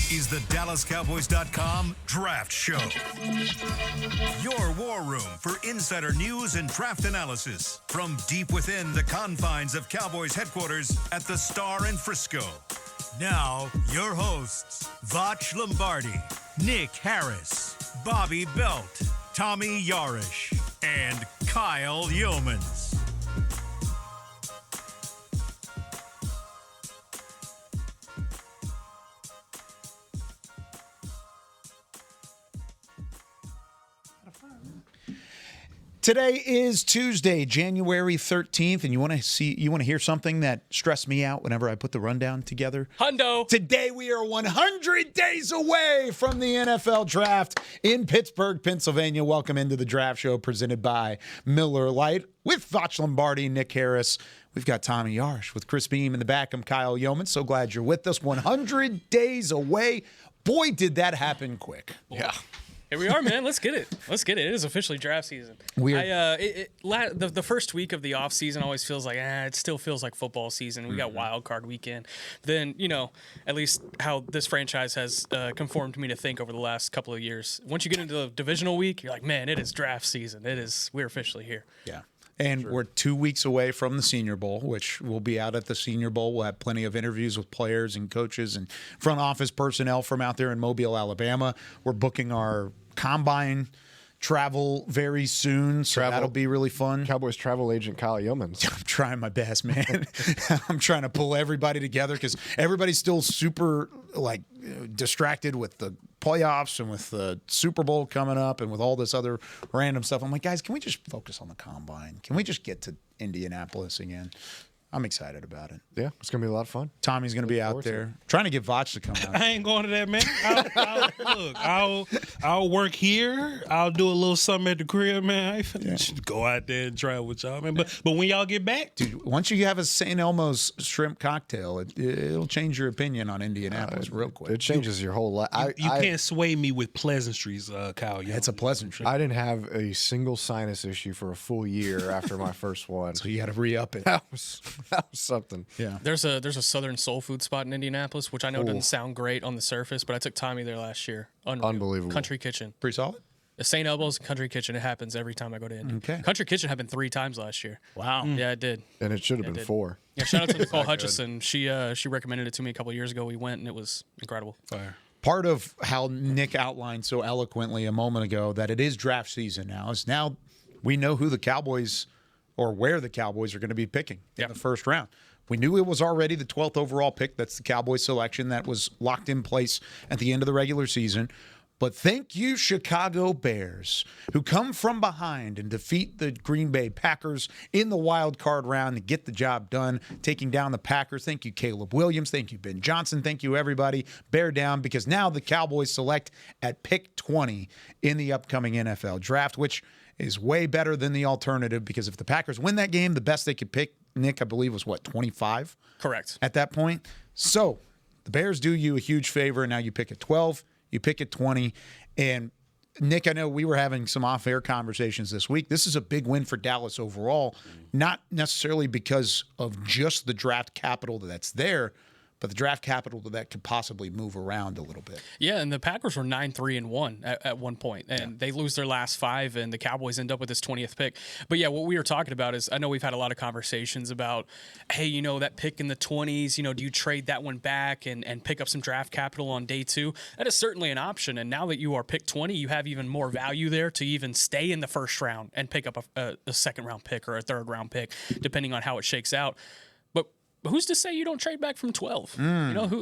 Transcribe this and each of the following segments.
is the DallasCowboys.com Draft Show. Your war room for insider news and draft analysis from deep within the confines of Cowboys headquarters at the Star in Frisco. Now, your hosts, Vach Lombardi, Nick Harris, Bobby Belt, Tommy Yarish, and Kyle Yeomans. Today is Tuesday, January 13th, and you want to hear something that stressed me out whenever I put the rundown together? Hundo. Today we are 100 days away from the NFL Draft in Pittsburgh, Pennsylvania. Welcome into the Draft Show presented by Miller Lite with Vach Lombardi, Nick Harris. We've got Tommy Yarish with Chris Beam in the back. I'm Kyle Yeomans. So glad you're with us. 100 days away. Boy, did that happen quick. Yeah. Here we are, man. Let's get it. It is officially draft season. The first week of the off season always feels like, it still feels like football season. We got wild card weekend. Then, at least how this franchise has conformed me to think over the last couple of years. Once you get into the divisional week, you're like, man, it is draft season. We're officially here. Yeah. And we're 2 weeks away from the Senior Bowl, which we'll be out at the Senior Bowl. We'll have plenty of interviews with players and coaches and front office personnel from out there in Mobile, Alabama. We're booking our combine travel very soon, so that'll be really fun. Cowboys travel agent Kyle Yeomans. I'm trying my best, man. I'm trying to pull everybody together because everybody's still super distracted with the playoffs and with the Super Bowl coming up and with all this other random stuff. I'm like, guys, can we just focus on the combine? Can we just get to Indianapolis again? I'm excited about it. Yeah, it's going to be a lot of fun. Tommy's going to be out there trying to get Vach to come out. I ain't going to that, man. I'll work here. I'll do a little something at the crib, man. I ain't finna just go out there and try with y'all, man. But when y'all get back, dude, once you have a St. Elmo's shrimp cocktail, it'll change your opinion on Indianapolis real quick. It changes your whole life. You can't sway me with pleasantries, Kyle. It's a pleasantry. I didn't have a single sinus issue for a full year after my first one. So you got to re-up it. That was something. Yeah. There's a Southern soul food spot in Indianapolis, which I know doesn't sound great on the surface, but I took Tommy there last year. Unbelievable. Country Kitchen. Pretty solid? The St. Elmo's Country Kitchen. It happens every time I go to Indy. Okay. Country Kitchen happened 3 times last year. Wow. Yeah, it did. And it should have been 4. Yeah, shout out to Nicole Hutchison. She recommended it to me a couple years ago. We went, and it was incredible. Fire. Part of how Nick outlined so eloquently a moment ago that it is draft season now is now we know who the Cowboys or where the Cowboys are going to be picking in the first round. We knew it was already the 12th overall pick. That's the Cowboys selection that was locked in place at the end of the regular season. But thank you, Chicago Bears, who come from behind and defeat the Green Bay Packers in the wild card round to get the job done, taking down the Packers. Thank you, Caleb Williams. Thank you, Ben Johnson. Thank you, everybody. Bear down, because now the Cowboys select at pick 20 in the upcoming NFL Draft, which is way better than the alternative, because if the Packers win that game, the best they could pick, Nick, I believe, was 25? Correct. At that point. So the Bears do you a huge favor. Now you pick at 12, you pick at 20. And Nick, I know we were having some off-air conversations this week. This is a big win for Dallas overall, not necessarily because of just the draft capital that's there, but the draft capital that could possibly move around a little bit. Yeah, and the Packers were 9-3-1 at one point, and they lose their last 5, and the Cowboys end up with this 20th pick. But yeah, what we were talking about is, I know we've had a lot of conversations about, hey, that pick in the 20s, do you trade that one back and pick up some draft capital on day 2? That is certainly an option, and now that you are pick 20, you have even more value there to even stay in the first round and pick up a second-round pick or a third-round pick, depending on how it shakes out. Who's to say you don't trade back from 12?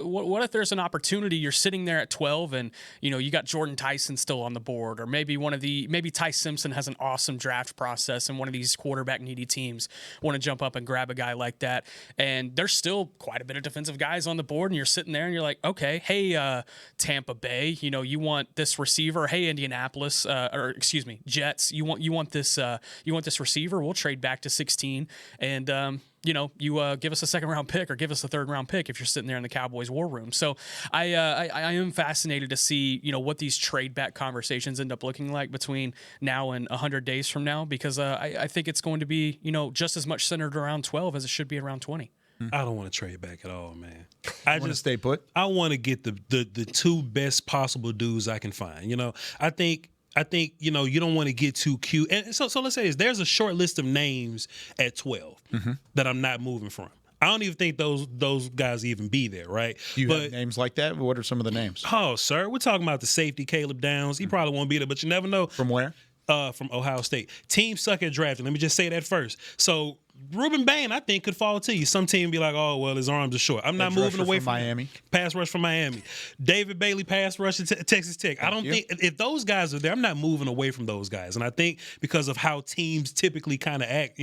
What if there's an opportunity, you're sitting there at 12 and, you got Jordan Tyson still on the board, or maybe maybe Ty Simpson has an awesome draft process and one of these quarterback needy teams want to jump up and grab a guy like that. And there's still quite a bit of defensive guys on the board, and you're sitting there and you're like, okay, hey, Tampa Bay, you want this receiver. Hey, Indianapolis, Jets, you want this receiver. We'll trade back to 16 and, you give us a second-round pick or give us a third-round pick if you're sitting there in the Cowboys war room. So I am fascinated to see, what these trade-back conversations end up looking like between now and 100 days from now, because I think it's going to be, just as much centered around 12 as it should be around 20. I don't want to trade back at all, man. I want to stay put. I want to get the two best possible dudes I can find. I think you don't want to get too cute. And so let's say this: there's a short list of names at 12 that I'm not moving from. I don't even think those guys even be there, right? You have names like that? What are some of the names? Oh, sir, we're talking about the safety, Caleb Downs. He probably won't be there, but you never know. From where? From Ohio State. Teams suck at drafting. Let me just say that first. So Ruben Bain, I think, could fall to you. Some team be like, oh, well, his arms are short. I'm not moving away from Miami. Pass rush from Miami. David Bailey, pass rush at Texas Tech. I don't think if those guys are there, I'm not moving away from those guys. And I think because of how teams typically kind of act,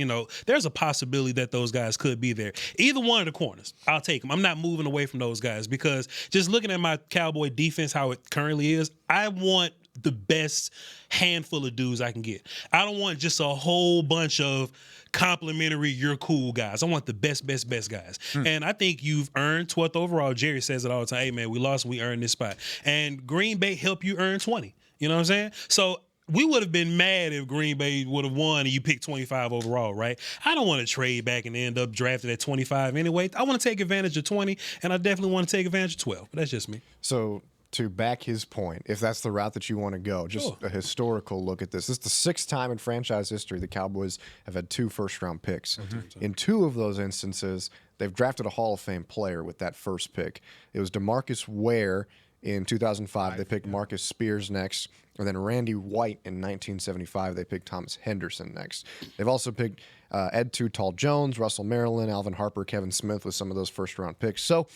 there's a possibility that those guys could be there. Either one of the corners, I'll take them. I'm not moving away from those guys because just looking at my Cowboy defense, how it currently is, I want the best handful of dudes I can get. I don't want just a whole bunch of complimentary, you're cool guys. I want the best guys. And I think you've earned 12th overall. Jerry says it all the time. Hey, man, we lost, we earned this spot. And Green Bay helped you earn 20. You know what I'm saying? So we would have been mad if Green Bay would have won and you picked 25 overall, right? I don't want to trade back and end up drafted at 25 anyway. I want to take advantage of 20, and I definitely want to take advantage of 12. But that's just me. So to back his point, if that's the route that you want to go, just a historical look at this. This is the 6th time in franchise history the Cowboys have had 2 first-round picks. In 2 of those instances, they've drafted a Hall of Fame player with that first pick. It was DeMarcus Ware in 2005. They picked Marcus Spears next. And then Randy White in 1975. They picked Thomas Henderson next. They've also picked Ed Tall-Jones, Russell Maryland, Alvin Harper, Kevin Smith with some of those first-round picks. So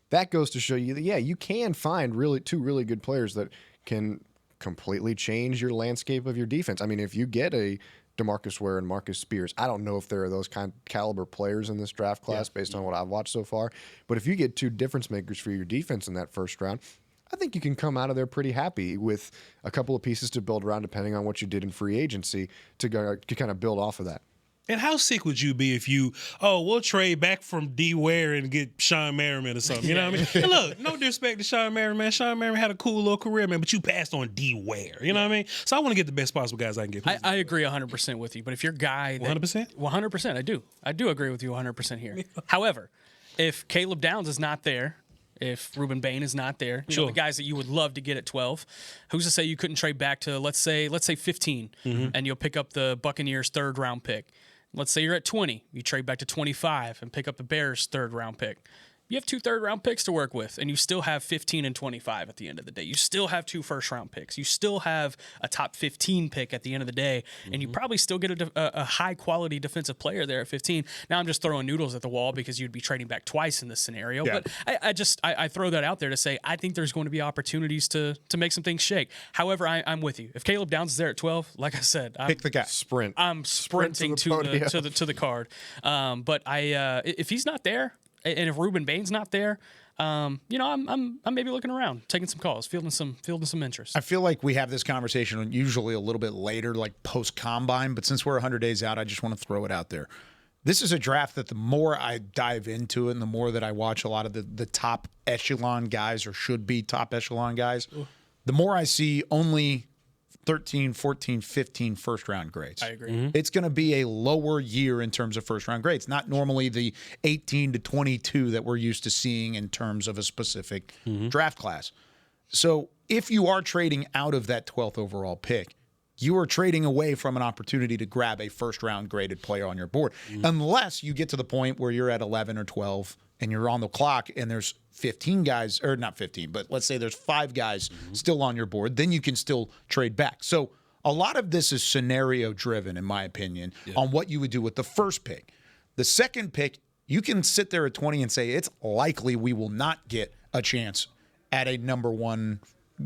that goes to show you that, you can find 2 really good players that can completely change your landscape of your defense. I mean, if you get a DeMarcus Ware and Marcus Spears, I don't know if there are those kind of caliber players in this draft class based on what I've watched so far. But if you get 2 difference makers for your defense in that first round, I think you can come out of there pretty happy with a couple of pieces to build around depending on what you did in free agency to kind of build off of that. And how sick would you be if we'll trade back from D. Ware and get Sean Merriman or something? You know what I mean? And look, no disrespect to Sean Merriman, man. Sean Merriman had a cool little career, man, but you passed on D. Ware. You know what I mean? So I want to get the best possible guys I can get. I agree 100% with you. But if your guy... 100%? 100%, I do. I do agree with you 100% here. However, if Caleb Downs is not there, if Ruben Bain is not there, you know, the guys that you would love to get at 12, who's to say you couldn't trade back to, let's say 15, and you'll pick up the Buccaneers' 3rd-round pick. Let's say you're at 20. You trade back to 25 and pick up the Bears' 3rd-round pick. You have 2 third-round picks to work with, and you still have 15 and 25 at the end of the day. You still have 2 first-round picks. You still have a top 15 pick at the end of the day, and you probably still get a high-quality defensive player there at 15. Now I'm just throwing noodles at the wall because you'd be trading back twice in this scenario. Yeah. But I throw that out there to say I think there's going to be opportunities to make some things shake. However, I'm with you. If Caleb Downs is there at 12, like I said, pick the guy. I'm sprinting to the card. But if he's not there, and if Ruben Bain's not there, I'm maybe looking around, taking some calls, fielding some interest. I feel like we have this conversation usually a little bit later, like post-combine, but since we're 100 days out, I just want to throw it out there. This is a draft that the more I dive into it and the more that I watch a lot of the top echelon guys or should be top echelon guys, the more I see only 13, 14, 15 first-round grades. I agree. It's going to be a lower year in terms of first-round grades, not normally the 18 to 22 that we're used to seeing in terms of a specific draft class. So if you are trading out of that 12th overall pick, you are trading away from an opportunity to grab a first-round graded player on your board, unless you get to the point where you're at 11 or 12 and you're on the clock and there's 15 guys, or not 15, but let's say there's 5 guys still on your board, then you can still trade back. So a lot of this is scenario driven, in my opinion, on what you would do with the first pick. The second pick, you can sit there at 20 and say, it's likely we will not get a chance at a number 1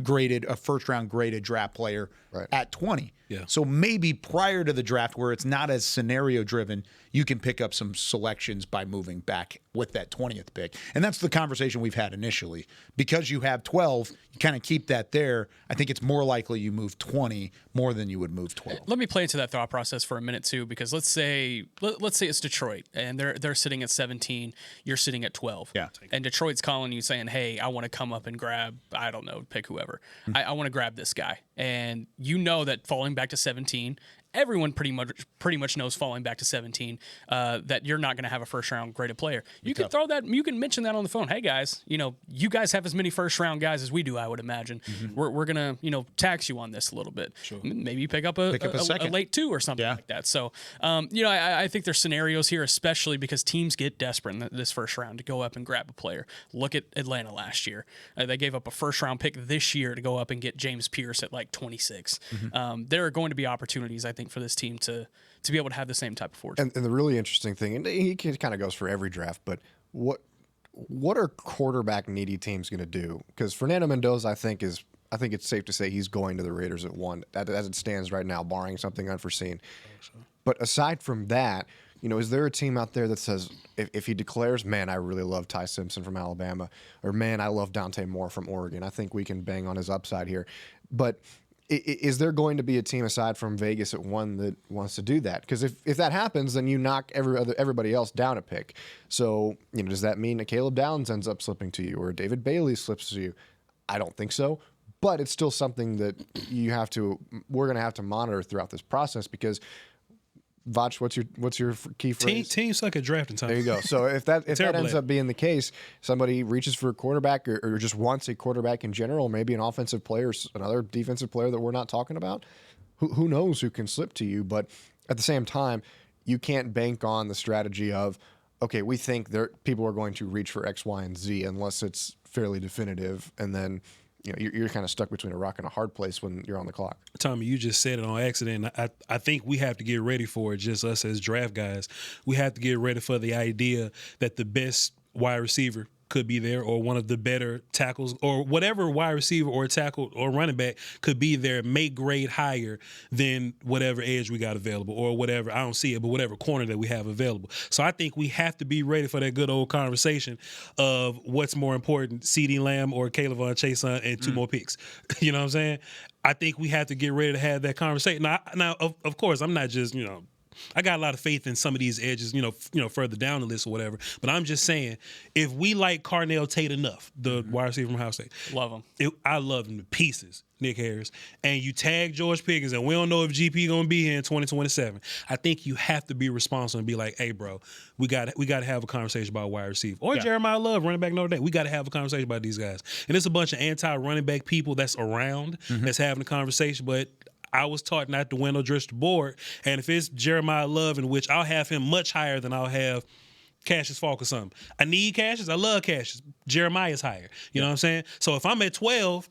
graded, a first round graded draft player at 20. Yeah. So maybe prior to the draft where it's not as scenario driven, you can pick up some selections by moving back with that 20th pick. And that's the conversation we've had initially. Because you have 12, you kind of keep that there. I think it's more likely you move 20 more than you would move 12. Let me play into that thought process for a minute too, because let's say it's Detroit and they're sitting at 17, you're sitting at 12. Yeah. And Detroit's calling you saying, hey, I want to come up and grab, I don't know, pick whoever. I want to grab this guy. And you know that falling back to 17 everyone pretty much knows falling back to 17 that you're not going to have a first round graded player. You can throw that. You can mention that on the phone. Hey guys, you guys have as many first round guys as we do. I would imagine we're gonna tax you on this a little bit. Sure. Maybe you pick up a late 2 or something like that. So I think there's scenarios here, especially because teams get desperate in this first round to go up and grab a player. Look at Atlanta last year. They gave up a first round pick this year to go up and get James Pierce at like 26. There are going to be opportunities, I think, for this team to be able to have the same type of fortune. And the really interesting thing, and he kind of goes for every draft, but what are quarterback needy teams going to do? Because Fernando Mendoza, I think it's safe to say he's going to the Raiders at 1 as it stands right now, barring something unforeseen. But aside from that, is there a team out there that says, if he declares, man, I really love Ty Simpson from Alabama, or man, I love Dante Moore from Oregon, I think we can bang on his upside here. But is there going to be a team aside from Vegas at 1 that wants to do that? Because if that happens, then you knock everybody else down a pick. So does that mean that Caleb Downs ends up slipping to you, or David Bailey slips to you? I don't think so. But it's still something that we're going to have to monitor throughout this process, because Vach, what's your key phrase? Teams suck at drafting time. There you go. So if that ends up being the case, somebody reaches for a quarterback or just wants a quarterback in general, maybe an offensive player, another defensive player that we're not talking about, who knows who can slip to you. But at the same time, you can't bank on the strategy of, okay, we think people are going to reach for X, Y, and Z unless it's fairly definitive, and then you're kind of stuck between a rock and a hard place when you're on the clock. Tommy, you just said it on accident. I think we have to get ready for it, just us as draft guys. We have to get ready for the idea that the best wide receiver could be there, or one of the better tackles, or whatever wide receiver or tackle or running back could be there, may grade higher than whatever edge we got available, or whatever, I don't see it, but whatever corner that we have available. So I think we have to be ready for that good old conversation of what's more important, CeeDee Lamb or Caleb Chason and 2 more picks. You know what I'm saying? I think we have to get ready to have that conversation. Now of course, I'm not just, I got a lot of faith in some of these edges, further down the list or whatever. But I'm just saying, if we like Carnell Tate enough, the wide receiver from Ohio State, love him. I love him to pieces, Nick Harris. And you tag George Pickens, and we don't know if GP gonna be here in 2027. I think you have to be responsible and be like, hey, bro, we got to have a conversation about wide receiver. Or Jeremiah Love, running back Notre Dame. We got to have a conversation about these guys. And it's a bunch of anti-running back people that's around that's having a conversation, but I was taught not to window dress the board, and if it's Jeremiah Love, in which I'll have him much higher than I'll have Cassius Falk or something. I need Cassius. I love Cassius. Jeremiah's higher. You know what I'm saying? So if I'm at 12,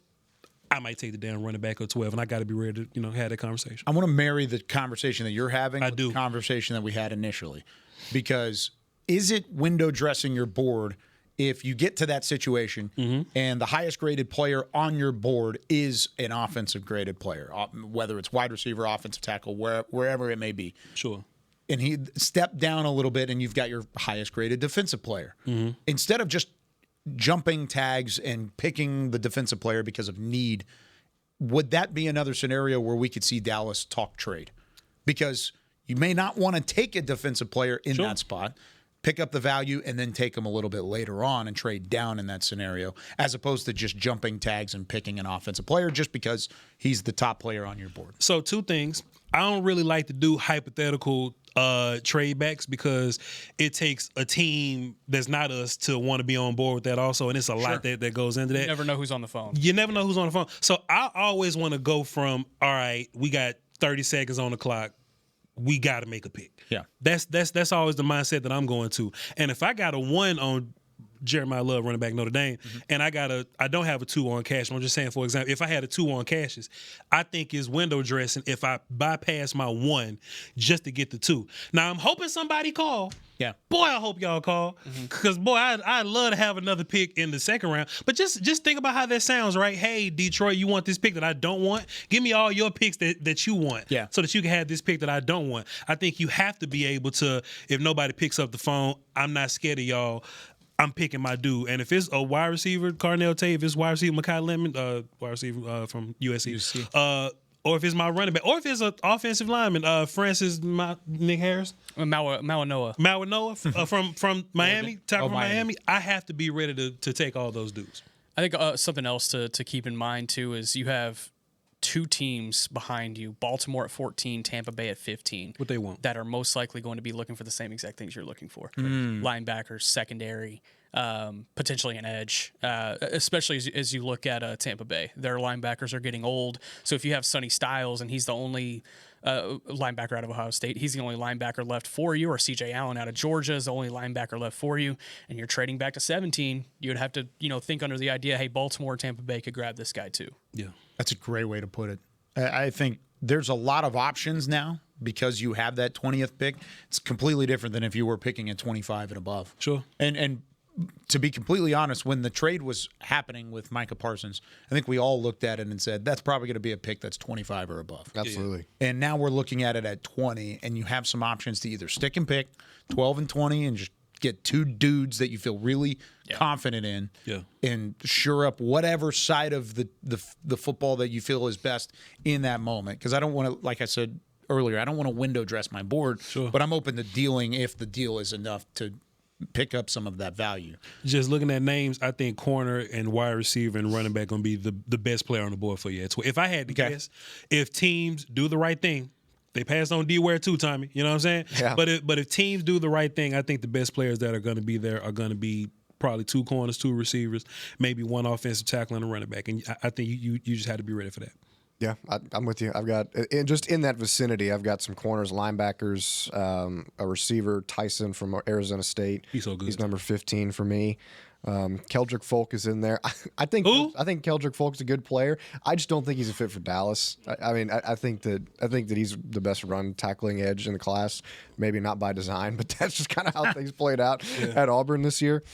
I might take the damn running back at 12, and I got to be ready to have that conversation. I want to marry the conversation that you're having with the conversation that we had initially, because is it window dressing your board if you get to that situation and the highest graded player on your board is an offensive graded player, whether it's wide receiver, offensive tackle, wherever it may be. Sure. And he stepped down a little bit and you've got your highest graded defensive player. Instead of just jumping tags and picking the defensive player because of need, would that be another scenario where we could see Dallas talk trade? Because you may not want to take a defensive player in that spot, pick up the value, and then take them a little bit later on and trade down in that scenario, as opposed to just jumping tags and picking an offensive player just because he's the top player on your board. So 2 things. I don't really like to do hypothetical trade backs, because it takes a team that's not us to want to be on board with that also, and it's a lot that goes into that. You never know who's on the phone. You never know who's on the phone. So I always want to go from, all right, we got 30 seconds on the clock, we got to make a pick. Yeah. That's always the mindset that I'm going to. And if I got a 1 on Jeremiah Love, running back Notre Dame, and I don't have a 2 on Cassius. I'm just saying, for example, if I had a 2 on Cassius, I think it's window dressing if I bypass my 1 just to get the 2. Now, I'm hoping somebody call. Yeah. Boy, I hope y'all call. Because, boy, I'd love to have another pick in the second round. But just think about how that sounds, right? Hey, Detroit, you want this pick that I don't want? Give me all your picks that you want, so that you can have this pick that I don't want. I think you have to be able to, if nobody picks up the phone, I'm not scared of y'all. I'm picking my dude. And if it's a wide receiver, Carnell Tate, if it's wide receiver, Mekhi Lemon, wide receiver from USC. Or if it's my running back, or if it's an offensive lineman, Nick Harris. Mawanoa from Miami, tackle from Miami. I have to be ready to take all those dudes. I think something else to keep in mind, too, is you have 2 teams behind you, Baltimore at 14, Tampa Bay at 15. What they want. That are most likely going to be looking for the same exact things you're looking for. Linebackers, secondary, potentially an edge, especially as you look at Tampa Bay. Their linebackers are getting old. So if you have Sonny Styles and he's the only linebacker out of Ohio State, he's the only linebacker left for you, or CJ Allen out of Georgia is the only linebacker left for you, and you're trading back to 17, you would have to, think under the idea, hey, Baltimore or Tampa Bay could grab this guy too. Yeah. That's a great way to put it. I think there's a lot of options now because you have that 20th pick. It's completely different than if you were picking at 25 and above. Sure. And to be completely honest, when the trade was happening with Micah Parsons, I think we all looked at it and said, that's probably going to be a pick that's 25 or above. Absolutely. And now we're looking at it at 20, and you have some options to either stick and pick 12 and 20 and just get 2 dudes that you feel really confident in and shore up whatever side of the football that you feel is best in that moment. Because I don't want to, like I said earlier, I don't want to window dress my board, but I'm open to dealing if the deal is enough to pick up some of that value. Just looking at names, I think corner and wide receiver and running back going to be the best player on the board for you. If I had to guess, if teams do the right thing, they passed on D-Ware too, Tommy. You know what I'm saying? Yeah. But if teams do the right thing, I think the best players that are going to be there are going to be probably 2 corners, 2 receivers, maybe 1 offensive tackle and a running back. And I think you just had to be ready for that. Yeah, I'm with you. I've got, just in that vicinity, I've got some corners, linebackers, a receiver, Tyson from Arizona State. He's so good. He's number 15 for me. Keldrick Folk is in there. I think Keldrick Folk's a good player. I just don't think he's a fit for Dallas. I think that he's the best run tackling edge in the class. Maybe not by design, but that's just kind of how things played out at Auburn this year.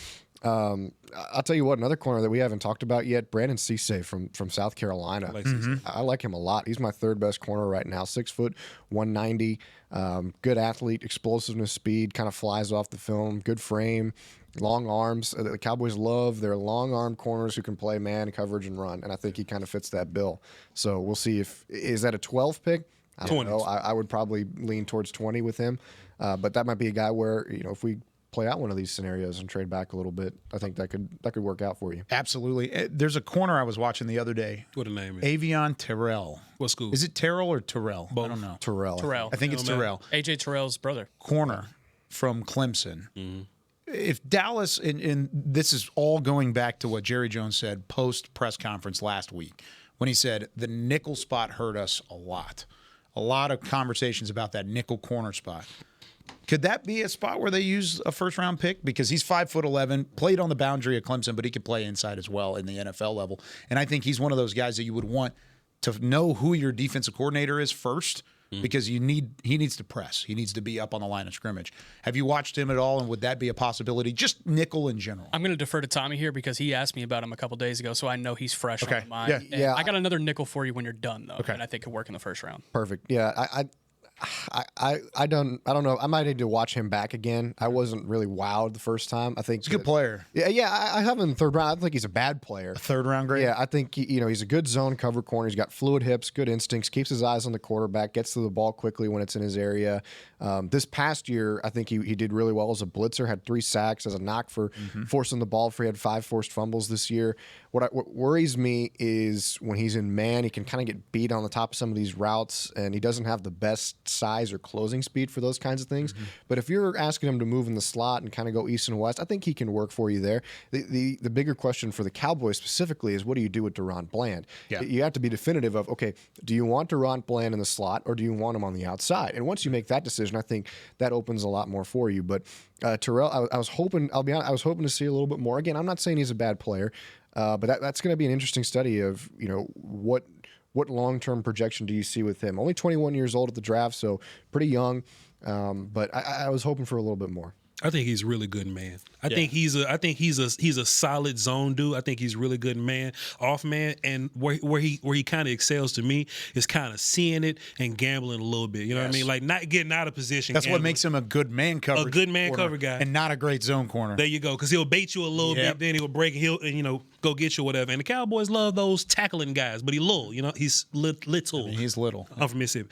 I'll tell you what, another corner that we haven't talked about yet, Brandon Cisse from South Carolina. I like him a lot. He's my 3rd best corner right now. 6 foot, 190, good athlete, explosiveness, speed, kind of flies off the film, good frame, long arms. The Cowboys love their long arm corners who can play man coverage and run, and I think he kind of fits that bill. So we'll see is that a 12 pick? I don't know. I would probably lean towards 20 with him, but that might be a guy where if we play out one of these scenarios and trade back a little bit, I think that could work out for you. Absolutely. There's a corner I was watching the other day. What a name is? Avion Terrell. What school? Is it Terrell or Terrell? Both. I don't know. Terrell. I think it's Terrell. AJ Terrell's brother. Corner from Clemson. If Dallas, and this is all going back to what Jerry Jones said post press conference last week, when he said the nickel spot hurt us a lot. A lot of conversations about that nickel corner spot. Could that be a spot where they use a first-round pick? Because he's 5'11", played on the boundary at Clemson, but he could play inside as well in the NFL level. And I think he's one of those guys that you would want to know who your defensive coordinator is first, because he needs to press. He needs to be up on the line of scrimmage. Have you watched him at all, and would that be a possibility? Just nickel in general. I'm going to defer to Tommy here because he asked me about him a couple days ago, so I know he's fresh on the mind. Yeah. I got another nickel for you when you're done, though, and I think could work in the first round. Perfect. Yeah, I don't know. I might need to watch him back again. I wasn't really wowed the first time. I think He's a good player. Yeah. I have him in the 3rd round. I don't think he's a bad player. A 3rd round grade? Yeah, I think he's a good zone cover corner. He's got fluid hips, good instincts, keeps his eyes on the quarterback, gets to the ball quickly when it's in his area. This past year, I think he did really well as a blitzer, had 3 sacks, as a knock for forcing the ball free, had 5 forced fumbles this year. What worries me is when he's in man, he can kind of get beat on the top of some of these routes, and he doesn't have the best size or closing speed for those kinds of things. But if you're asking him to move in the slot and kind of go east and west, I think he can work for you there. The bigger question for the Cowboys specifically is, what do you do with Deron Bland? Yeah. You have to be definitive of, okay, do you want Deron Bland in the slot or do you want him on the outside? And once you make that decision, I think that opens a lot more for you. But Terrell, I was hoping, I'll be honest, I was hoping to see a little bit more. Again, I'm not saying he's a bad player, but that's going to be an interesting study of, what long-term projection do you see with him? Only 21 years old at the draft, so pretty young. But I was hoping for a little bit more. I think he's really good man. I think he's a solid zone dude. I think he's really good man, off man, and where he kind of excels to me is kind of seeing it and gambling a little bit. You know what I mean? Like not getting out of position. That's what makes him a good man coverage. A good man cover guy, and not a great zone corner. There you go, because he'll bait you a little bit, then he'll break. go get you, whatever. And the Cowboys love those tackling guys, but he's little. He's little. I'm from Mississippi.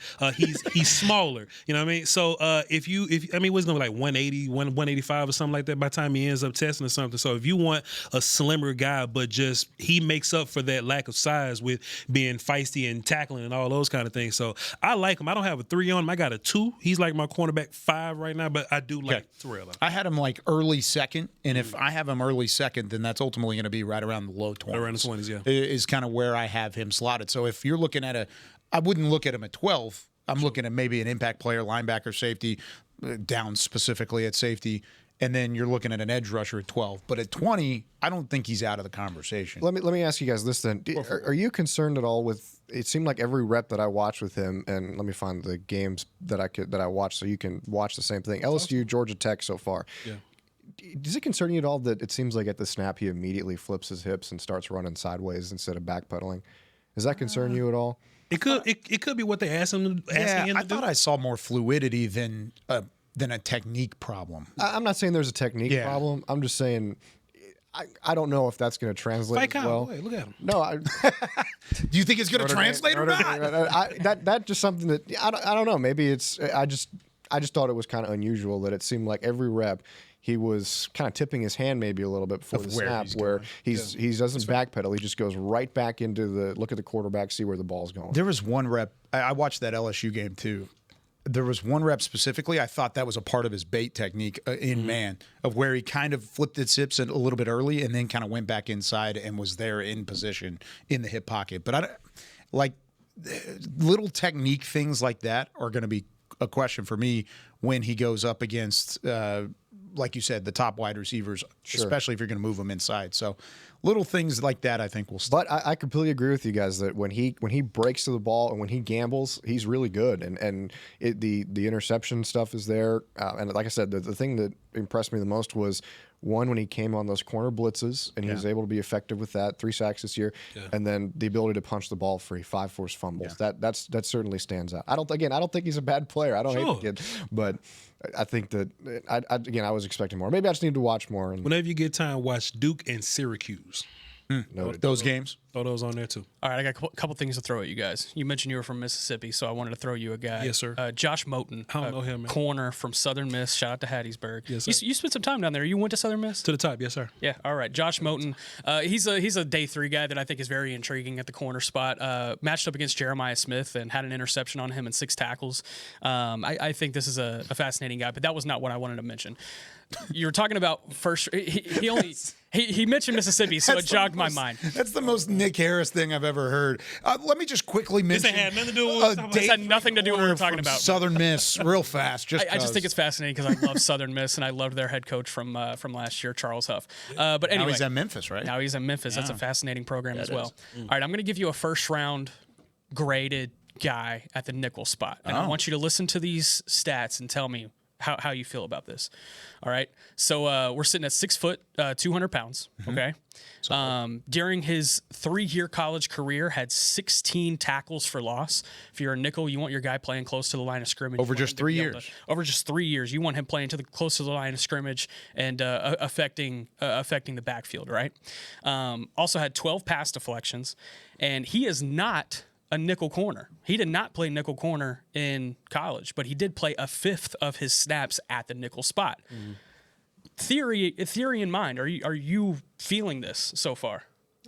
He's smaller. You know what I mean? So if what's gonna be like 180, 185 or something like that by the time he ends up testing or something. So if you want a slimmer guy, but just he makes up for that lack of size with being feisty and tackling and all those kind of things. So I like him. I don't have a 3 on him. I got a 2. He's like my cornerback 5 right now, but I do like Terrell. I had him like early second, and if I have him early second, then that's ultimately going to be right around the low 20s. Around the 20s, yeah. Is kind of where I have him slotted. So if you're looking at I wouldn't look at him at 12. I'm looking at maybe an impact player, linebacker, safety, down specifically at safety, and then you're looking at an edge rusher at 12. But at 20, I don't think he's out of the conversation. Let me ask you guys this then. Are you concerned at all with? It seemed like every rep that I watched with him, and let me find the games that I watched so you can watch the same thing. LSU, Georgia Tech so far. Yeah. Does it concern you at all that it seems like at the snap he immediately flips his hips and starts running sideways instead of backpedaling? Does that concern you at all? It could be what they asking him to do. I thought I saw more fluidity than a technique problem. I'm not saying there's a technique problem. I'm just saying I don't know if that's going to translate as well. Look at him. No, do you think it's going to translate or not? That's just something that I don't know. Maybe it's I just thought it was kind of unusual that it seemed like every rep he was kind of tipping his hand maybe a little bit before the snap, where he doesn't backpedal. He just goes right back into the look at the quarterback, see where the ball's going. There was one rep. I watched that LSU game too. There was one rep specifically. I thought that was a part of his bait technique in man, of where he kind of flipped his hips a little bit early and then kind of went back inside and was there in position in the hip pocket. But little technique things like that are going to be a question for me when he goes up against, like you said, the top wide receivers, especially if you're going to move them inside. So little things like that, I think, will stop. But I completely agree with you guys that when he breaks to the ball and when he gambles, he's really good. And the interception stuff is there. And like I said, the thing that impressed me the most was, one, when he came on those corner blitzes and he was able to be effective with that, 3 sacks this year, and then the ability to punch the ball free, 5 forced fumbles. That certainly stands out. I don't think he's a bad player. I don't hate the kid, but I think that I was expecting more. Maybe I just need to watch more. Whenever you get time, watch Duke and Syracuse. Those games. Throw those on there too. All right, I got a couple things to throw at you guys. You mentioned you were from Mississippi, so I wanted to throw you a guy. Yes, sir. Josh Moten. I don't know him, man. Corner from Southern Miss. Shout out to Hattiesburg. Yes, sir. You spent some time down there. You went to Southern Miss? To the top, yes, sir. Yeah, all right. Josh Moten. He's a day 3 guy that I think is very intriguing at the corner spot. Matched up against Jeremiah Smith and had an interception on him and 6 tackles. I think this is a fascinating guy, but that was not what I wanted to mention. You were talking about first. He mentioned Mississippi, so it jogged my mind. That's the most Nick Harris thing I've ever heard. Let me just quickly mention. This had nothing to do with This had nothing to do with what we're talking about. Southern Miss, real fast. I just think it's fascinating because I love Southern Miss and I loved their head coach from last year, Charles Huff. But anyway, now he's at Memphis, right? Now he's at Memphis. That's a fascinating program as well. All right, I'm going to give you a first round graded guy at the nickel spot, and I want you to listen to these stats and tell me how you feel about this. All right. So we're sitting at 6 foot, 200 pounds. Okay. During his 3-year college career, had 16 tackles for loss. If you're a nickel, you want your guy playing close to the line of scrimmage. Over just 3 years. Over just 3 years. You want him playing close to the line of scrimmage and affecting the backfield, right? Also had 12 pass deflections. And he is not a nickel corner. He did not play nickel corner in college, but he did play a 1/5 of his snaps at the nickel spot. Theory in mind, are you feeling this so far?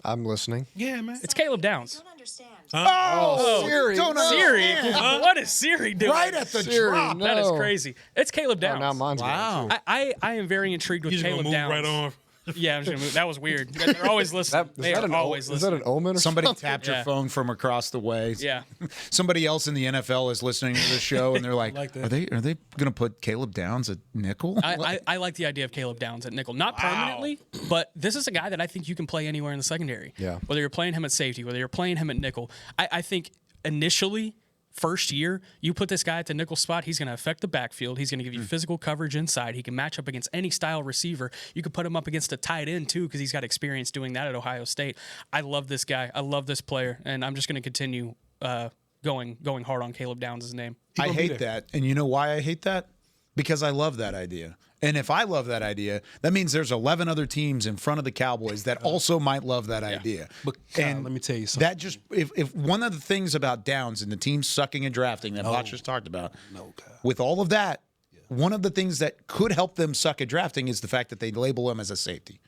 I'm listening. Yeah, man. It's Caleb Downs. Don't understand. Siri. Siri, what is Siri doing? Right at the Siri, drop. no. That is crazy. It's Caleb Downs. Now mine's Wow. I am very intrigued with He's Caleb gonna move Downs. right on. Yeah, I'm just gonna move. That was weird. They're always listening. They are always is that listening. an omen? Or Somebody something? tapped your phone from across the way. Yeah. Somebody else in the NFL is listening to the show, and they're like, Like that. "Are they going to put Caleb Downs at nickel?" I like the idea of Caleb Downs at nickel. Not permanently, but this is a guy that I think you can play anywhere in the secondary. Yeah. Whether you're playing him at safety, whether you're playing him at nickel. I think initially, first year, you put this guy at the nickel spot, he's going to affect the backfield. He's going to give you physical coverage inside. He can match up against any style receiver. You could put him up against a tight end, too, because he's got experience doing that at Ohio State. I love this guy. I love this player, and I'm just going to continue going hard on Caleb Downs' name. I hate that. And you know why I hate that? Because I love that idea. And if I love that idea, that means there's 11 other teams in front of the Cowboys that also might love that idea. But Kyle, and let me tell you something. that just if one of the things about downs and the teams sucking and drafting that Botch just talked about, with all of that, one of the things that could help them suck at drafting is the fact that they label him as a safety,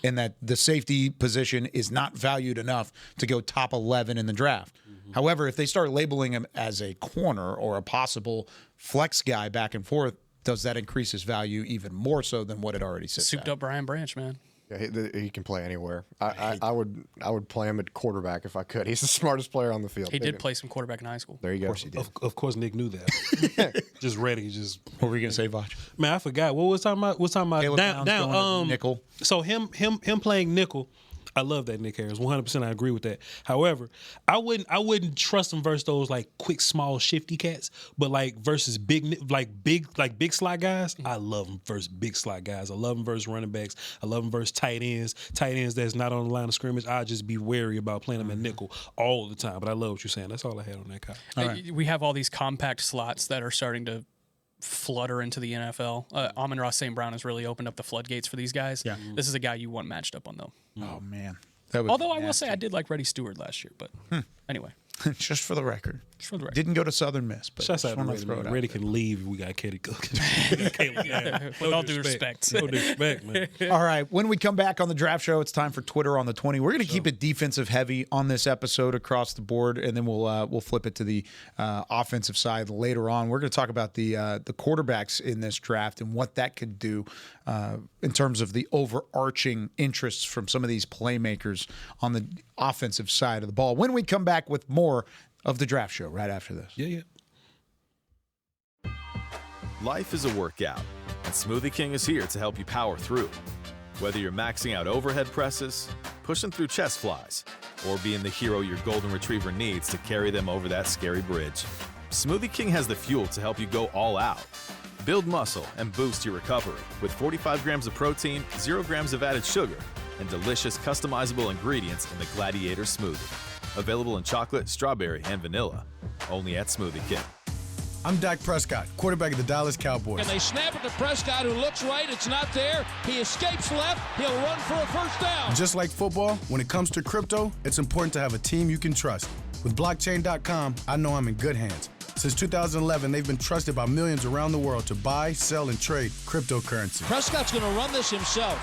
and that the safety position is not valued enough to go top 11 in the draft. However, if they start labeling him as a corner or a possible flex guy back and forth, does that increase his value even more so than what it already sits Souped at? up Brian Branch, man. Yeah, he can play anywhere. I would play him at quarterback if I could. He's the smartest player on the field. He did play some quarterback in high school. There you go. Of course he did. Of course, Nick knew that. Just ready. Just What were you gonna say, Vach? man, I forgot what was talking about. What's talking about? Caleb Brown's going to nickel. So him playing nickel. I love that Nick Harris. 100%. I agree with that. However, I wouldn't trust him versus those like quick, small, shifty cats. But like versus big slot guys, I love him versus big slot guys. I love him versus running backs. I love him versus tight ends. Tight ends that's not on the line of scrimmage. I just be wary about playing them at nickel all the time. But I love what you're saying. That's all I had on that, Kyle. We have all these compact slots that are starting to flutter into the NFL. Amon-Ra St. Brown has really opened up the floodgates for these guys. Yeah. This is a guy you want matched up on, though. Oh man, that would Although be I will say I nasty. did like Reddy Stewart last year, but anyway. Just for the record. For the record. Didn't go to Southern Miss, but Shouts just out to wanna Reddy. throw it out Reddy there. can leave if we got Kelly Cook. With all due respect. No disrespect, man. All right. When we come back on the draft show, it's time for Twitter on the 20. We're going to keep it defensive heavy on this episode across the board, and then we'll flip it to the offensive side later on. We're going to talk about the quarterbacks in this draft and what that could do in terms of the overarching interests from some of these playmakers on the offensive side of the ball. When we come back with more of the draft show right after this. Yeah. Life is a workout, and Smoothie King is here to help you power through. Whether you're maxing out overhead presses, pushing through chest flies, or being the hero your golden retriever needs to carry them over that scary bridge, Smoothie King has the fuel to help you go all out. Build muscle and boost your recovery with 45 grams of protein, 0 grams of added sugar, and delicious customizable ingredients in the Gladiator Smoothie. Available in chocolate, strawberry, and vanilla. Only at Smoothie King. I'm Dak Prescott, quarterback of the Dallas Cowboys. And they snap it to Prescott, who looks right. It's not there. He escapes left. He'll run for a first down. Just like football, when it comes to crypto, it's important to have a team you can trust. With blockchain.com, I know I'm in good hands. Since 2011, they've been trusted by millions around the world to buy, sell, and trade cryptocurrency. Prescott's going to run this himself.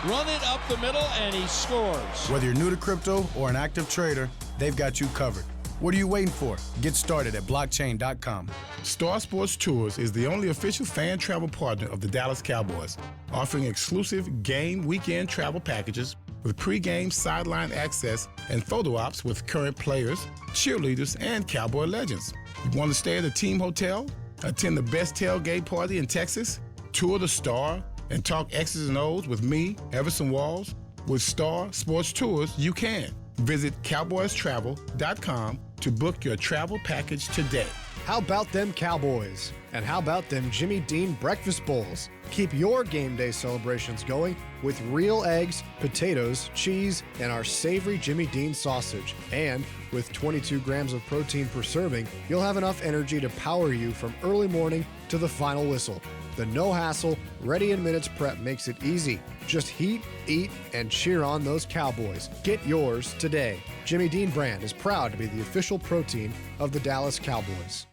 Run it up the middle, and he scores. Whether you're new to crypto or an active trader, they've got you covered. What are you waiting for? Get started at blockchain.com. Star Sports Tours is the only official fan travel partner of the Dallas Cowboys, offering exclusive game weekend travel packages with pre-game sideline access and photo ops with current players, cheerleaders, and Cowboy legends. You want to stay at a team hotel, attend the best tailgate party in Texas, tour the Star, and talk X's and O's with me, Everson Walls? With Star Sports Tours, you can. Visit cowboystravel.com to book your travel package today. How about them Cowboys? And how about them Jimmy Dean breakfast bowls? Keep your game day celebrations going with real eggs, potatoes, cheese, and our savory Jimmy Dean sausage. And with 22 grams of protein per serving, you'll have enough energy to power you from early morning to the final whistle. The no-hassle, ready-in-minutes prep makes it easy. Just heat, eat, and cheer on those Cowboys. Get yours today. Jimmy Dean brand is proud to be the official protein of the Dallas Cowboys.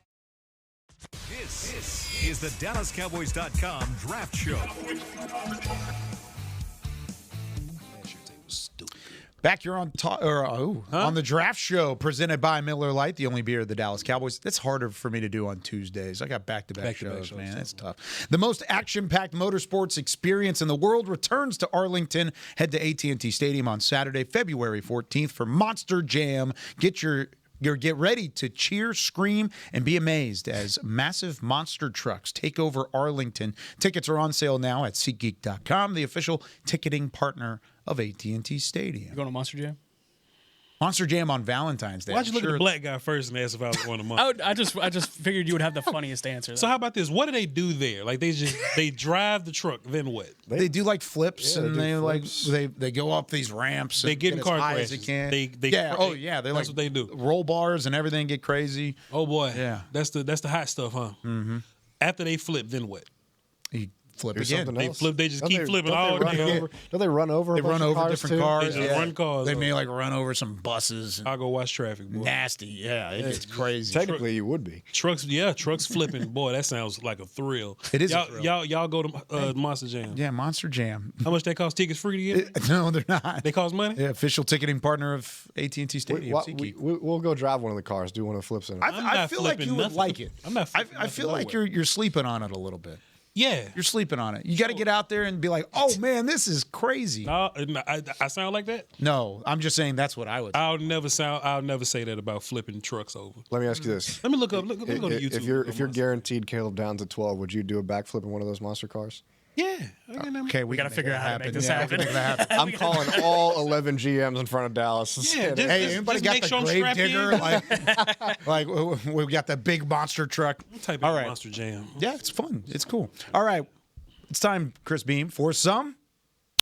This is the DallasCowboys.com Draft Show. Back here on on the draft show presented by Miller Lite, the only beer of the Dallas Cowboys. That's harder for me to do on Tuesdays. I got back-to-back shows, man. That's tough. The most action-packed motorsports experience in the world returns to Arlington. Head to AT&T Stadium on Saturday, February 14th for Monster Jam. Get ready to cheer, scream, and be amazed as massive monster trucks take over Arlington. Tickets are on sale now at SeatGeek.com, the official ticketing partner of AT&T Stadium. You going to Monster Jam? Monster Jam on Valentine's Day. Why'd you look at the black guy first and ask if I was going to Monster? I just figured you would have the funniest answer. So how about this? What do they do there? Like they drive the truck, then what? They do like flips, and they go up these ramps. They get in car crashes. crashes. They That's like what they do. roll bars and everything get crazy. Oh boy, Yeah. that's the hot stuff, huh? Mm-hmm. After they flip, then what? flip Do again. something They else. flip. They just Don't keep they- flipping don't all they run day. over? Don't they run over? They a bunch run of over cars different too? cars. They just yeah. run cars They over. may like run over some buses. And I'll go watch traffic, boy. nasty. Yeah, it's crazy. Technically, you would be. Trucks flipping. Boy, that sounds like a thrill. It is a Y'all, thrill. y'all go to Monster Jam. Yeah, Monster Jam. How much they cost? Tickets free to get? No, they're not. They cost money? Yeah, official ticketing partner of AT&T Stadium. SeatGeek. We'll go drive one of the cars, do one of the flips in it. I'm I not feel like flipping you would nothing. like it. I'm not flipping I feel nothing like nowhere. you're sleeping on it a little bit. Yeah. You're sleeping on it. You got to get out there and be like, "Oh man, this is crazy." No, I sound like that? No, I'm just saying that's what I would. I'll never say that about flipping trucks over. Let me ask you this. Let me look up. Let me go to YouTube. If you're guarenteed Caleb Downs at 12, would you do a backflip in one of those monster cars? Yeah. Okay, We got to can figure make out how to make this Yeah, we happen. can make that happen. I'm calling all 11 GMs in front of Dallas. Yeah, just, Hey, just, anybody just got make the sure I'm grave strapped digger? in. Like we got the big monster truck. Type in All right. Monster Jam. Yeah, it's fun. It's cool. All right, it's time, Chris Beam, for some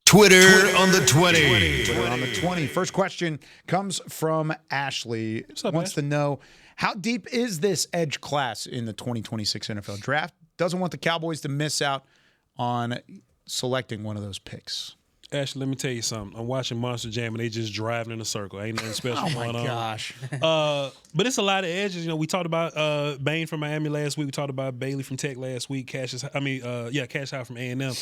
Twitter on the 20. Twitter on the 20. First question comes from Ashley. up, Wants Ash? to know, how deep is this edge class in the 2026 NFL draft? Doesn't want the Cowboys to miss out on selecting one of those picks. Ashley, let me tell you something. I'm watching Monster Jam and they just driving in a circle. Ain't nothing special Oh my going on. gosh. But it's a lot of edges. You know, we talked about Bain from Miami last week. We talked about Bailey from Tech last week. Cash Out from A&M.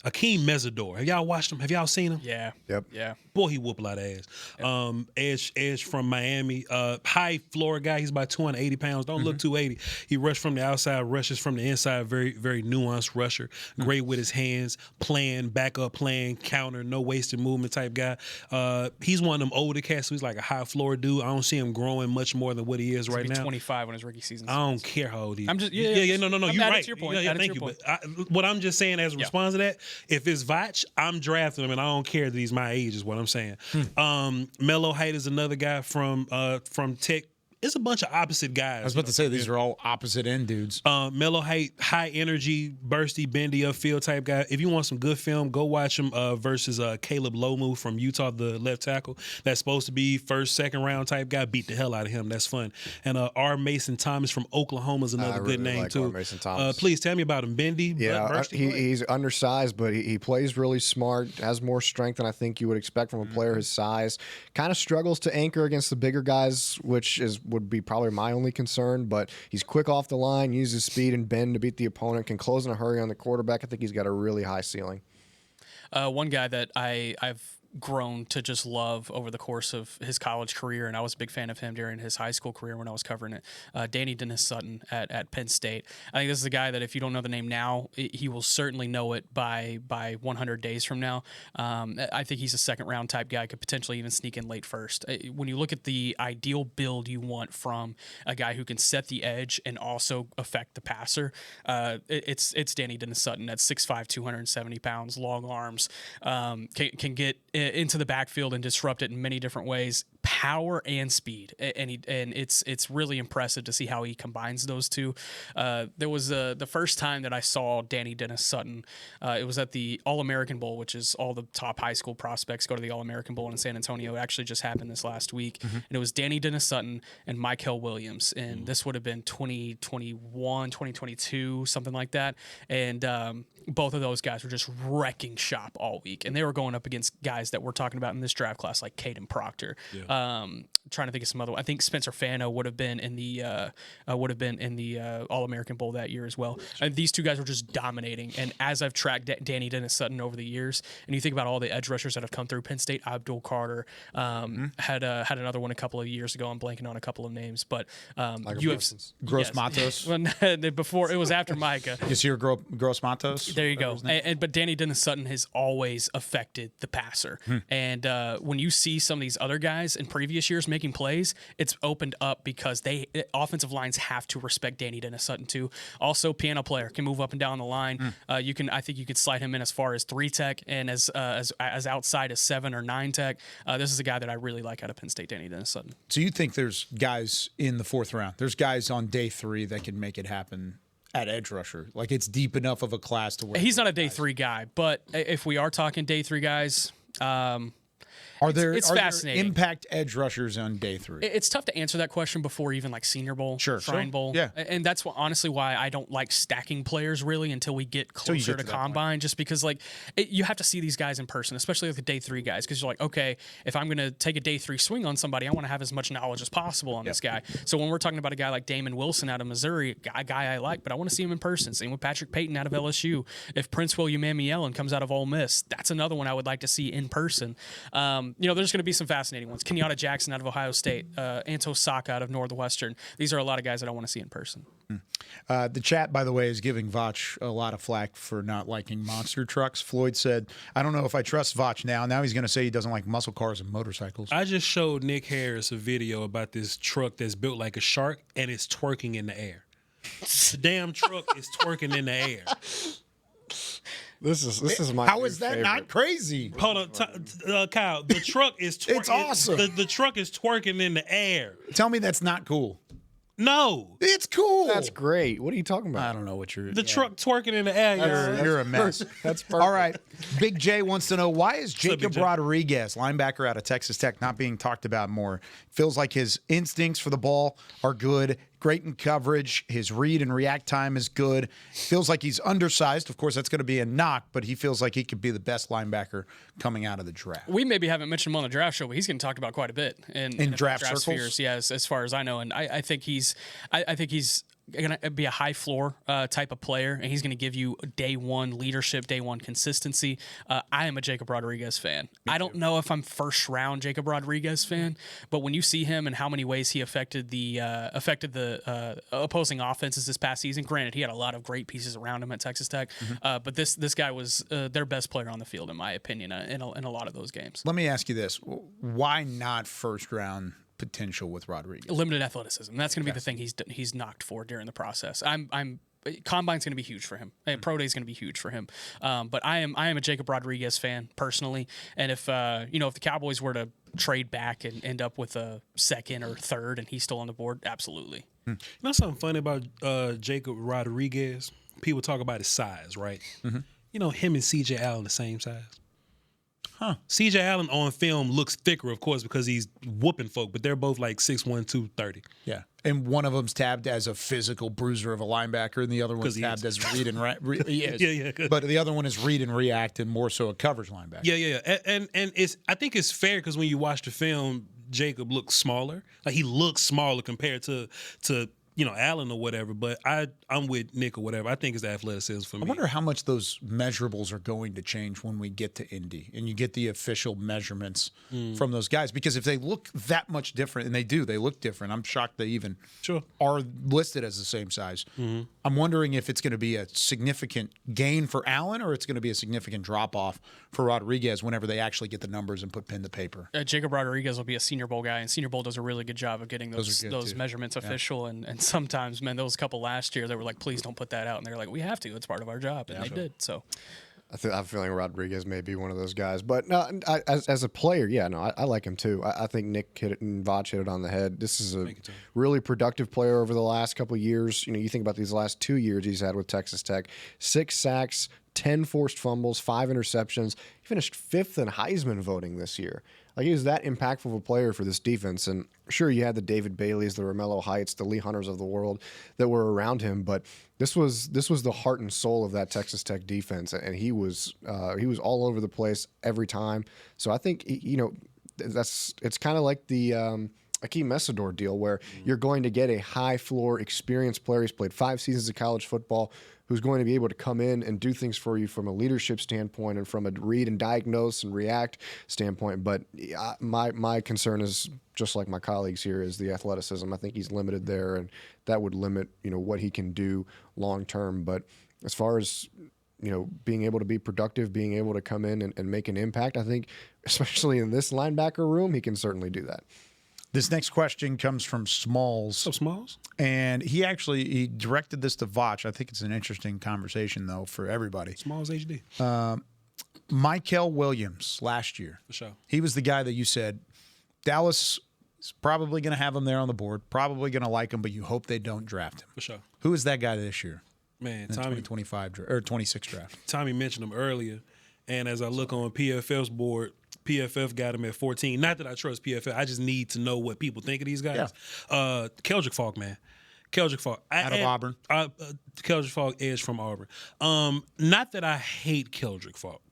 Akeem Mesidor. Have y'all watched him? Have y'all seen him? Yeah. Yep. Yeah. Boy, he whoop a lot of ass. Edge from Miami. High floor guy. He's about 280 pounds. Don't look 280. He rushed from the outside, rushes from the inside. Very, very nuanced rusher. Great with his hands. Playing, backup playing, counter, no wasted movement type guy. He's one of them older cats. So he's like a high floor dude. I don't see him growing much more than what he is right He'll be now. 25 when his rookie season I don't care how old he is. I'm just- No, I'm you're adding right. to your point, Yeah, adding to thank you. your But what I'm just saying as a response to that, if it's Vach, I'm drafting him, and I don't care that he's my age. Is what I'm saying. Melo Height is another guy from Tech. It's a bunch of opposite guys. I was about to say, these are all opposite end dudes. Melo Height, high energy, bursty, bendy upfield type guy. If you want some good film, go watch him versus Caleb Lomu from Utah, the left tackle. That's supposed to be first, second round type guy. Beat the hell out of him. That's fun. And R. Mason Thomas from Oklahoma is another really good name like too. R. Mason Thomas. Please tell me about him. Bendy. Yeah, bursty. he's undersized, but he plays really smart, has more strength than I think you would expect from a player his size. Kind of struggles to anchor against the bigger guys, which would be probably my only concern, but he's quick off the line, uses speed and bend to beat the opponent, can close in a hurry on the quarterback. I think he's got a really high ceiling. One guy that I've grown to just love over the course of his college career, and I was a big fan of him during his high school career when I was covering it. Danny Dennis Sutton at Penn State. I think this is a guy that if you don't know the name now, he will certainly know it by 100 days from now. I think he's a second round type guy, could potentially even sneak in late first. When you look at the ideal build you want from a guy who can set the edge and also affect the passer, it's Danny Dennis Sutton at 6'5", 270 pounds, long arms, can get into the backfield and disrupt it in many different ways, power and speed, and it's really impressive to see how he combines those two. There was the first time that I saw Danny Dennis Sutton, it was at the All-American Bowl, which is all the top high school prospects go to the All-American Bowl in San Antonio. It actually just happened this last week, and it was Danny Dennis Sutton and Michael Williams, and this would have been 2021, 2022, something like that, and both of those guys were just wrecking shop all week, and they were going up against guys that we're talking about in this draft class, like Caden Proctor. Trying to think of some other. I think Spencer Fano would have been in the All-American Bowl that year as well. And these two guys were just dominating. And as I've tracked Danny Dennis Sutton over the years, and you think about all the edge rushers that have come through Penn State, Abdul Carter had another one a couple of years ago. I'm blanking on a couple of names, but you have Gross Matos. Before it was after Micah. You see your Gross Matos? There you go. But Danny Dennis Sutton has always affected the passer. And when you see some of these other guys in previous years making plays, it's opened up because offensive lines have to respect Danny Dennis Sutton too. Also, piano player, can move up and down the line. I think you could slide him in as far as 3 tech and as outside as 7 or 9 tech. This is a guy that I really like out of Penn State, Danny Dennis Sutton. So you think there's guys in the 4th round? There's guys on day 3 that can make it happen at edge rusher? Like, it's deep enough of a class to where he's not a day 3 guy, but if we are talking day 3 guys, Are there it's are there fascinating. impact edge rushers on day 3? It's tough to answer that question before even like Senior Bowl, Shrine Bowl. Yeah. And that's honestly why I don't like stacking players really until we get closer to Combine, just because like you have to see these guys in person, especially like the day 3 guys, because you're like, okay, if I'm going to take a day 3 swing on somebody, I want to have as much knowledge as possible on this guy. So when we're talking about a guy like Damon Wilson out of Missouri, a guy I like, but I want to see him in person. Same with Patrick Payton out of LSU. If Prince William Amiellen comes out of Ole Miss, that's another one I would like to see in person. There's going to be some fascinating ones. Kenyatta Jackson out of Ohio State, Anto Saka out of Northwestern. These are a lot of guys that I want to see in person. The chat, by the way, is giving Vach a lot of flack for not liking monster trucks. Floyd said, I don't know if I trust Vach now. Now he's going to say he doesn't like muscle cars and motorcycles. I just showed Nick Harris a video about this truck that's built like a shark, and it's twerking in the air. The damn truck is twerking in the air. This is my. How is that favorite. not crazy? Hold on, Kyle. The truck is twerking. It's awesome. The truck is twerking in the air. Tell me that's not cool. No, it's cool. That's great. What are you talking about? I don't know what you're. The truck twerking in the air. You're a mess. That's perfect. All right. Big J wants to know, why is Jacob Rodriguez, linebacker out of Texas Tech, not being talked about more? Feels like his instincts for the ball are good. Great in coverage. His read and react time is good. Feels like he's undersized. Of course, that's going to be a knock, but he feels like he could be the best linebacker coming out of the draft. We maybe haven't mentioned him on the draft show, but he's getting talked about quite a bit in draft circles. Spheres, yeah, as far as I know. And I think he's going to be a high floor type of player, and he's going to give you day 1 leadership, day 1 consistency. I am a Jacob Rodriguez fan. I don't know if I'm first round Jacob Rodriguez fan, but when you see him and how many ways he affected the opposing offenses this past season, granted he had a lot of great pieces around him at Texas Tech, but this guy was their best player on the field in my opinion in a lot of those games. Let me ask you this: why not first round potential with Rodriguez? Limited athleticism. That's going to be the thing he's knocked for during the process. Combine's going to be huge for him. Pro Day is going to be huge for him. But I am a Jacob Rodriguez fan personally. And if if the Cowboys were to trade back and end up with a second or third, and he's still on the board, absolutely. You know something funny about Jacob Rodriguez? People talk about his size, right? Mm-hmm. You know, him and C.J. Allen the same size. Huh. C.J. Allen on film looks thicker, of course, because he's whooping folk, but they're both like 6'1", 230. Yeah. And one of them's tabbed as a physical bruiser of a linebacker, and the other one's tabbed as read and react. But the other one is read and react, and more so a coverage linebacker. Yeah. And I think it's fair because when you watch the film, Jacob looks smaller. Like he looks smaller compared to Allen or whatever, but I'm with Nick or whatever. I think it's athleticism for me. I wonder how much those measurables are going to change when we get to Indy and you get the official measurements from those guys. Because if they look that much different, and they look different, I'm shocked they even are listed as the same size. Mm-hmm. I'm wondering if it's going to be a significant gain for Allen or it's going to be a significant drop-off for Rodriguez whenever they actually get the numbers and put pen to paper. Jacob Rodriguez will be a Senior Bowl guy, and Senior Bowl does a really good job of getting those measurements official. And sometimes, man, there was a couple last year that were like, please don't put that out. And they're like, we have to. It's part of our job. And they did. So I have a feeling Rodriguez may be one of those guys. But no, as a player, I like him too. I think Nick hit it and Vach hit it on the head. This is a really productive player over the last couple of years. You know, you think about these last 2 years he's had with Texas Tech, 6 sacks, 10 forced fumbles, 5 interceptions. He finished 5th in Heisman voting this year. Like, he was that impactful of a player for this defense. And sure, you had the David Baileys, the Romello Heights, the Lee Hunters of the world that were around him, but this was the heart and soul of that Texas Tech defense, and he was all over the place every time. So I think it's kind of like the Akeem Messidor deal, where you're going to get a high floor, experienced player. He's played 5 seasons of college football, who's going to be able to come in and do things for you from a leadership standpoint and from a read and diagnose and react standpoint. But my concern is, just like my colleagues here, is the athleticism. I think he's limited there, and that would limit what he can do long term. But as far as being able to be productive, being able to come in and make an impact, I think, especially in this linebacker room, he can certainly do that. This next question comes from Smalls. So Smalls? And he directed this to Vach. I think it's an interesting conversation, though, for everybody. Smalls HD. Mykel Williams last year. For sure. He was the guy that you said, Dallas is probably going to have him there on the board, probably going to like him, but you hope they don't draft him. For sure. Who is that guy this year? Man, Tommy, 2025 or 26 draft. Tommy mentioned him earlier, and as I look on PFF's board, PFF got him at 14. Not that I trust PFF. I just need to know what people think of these guys. Yeah. Keldrick Falk, man. Keldrick Falk. Out of Auburn. Keldrick Falk, edge from Auburn. Not that I hate Keldrick Falk.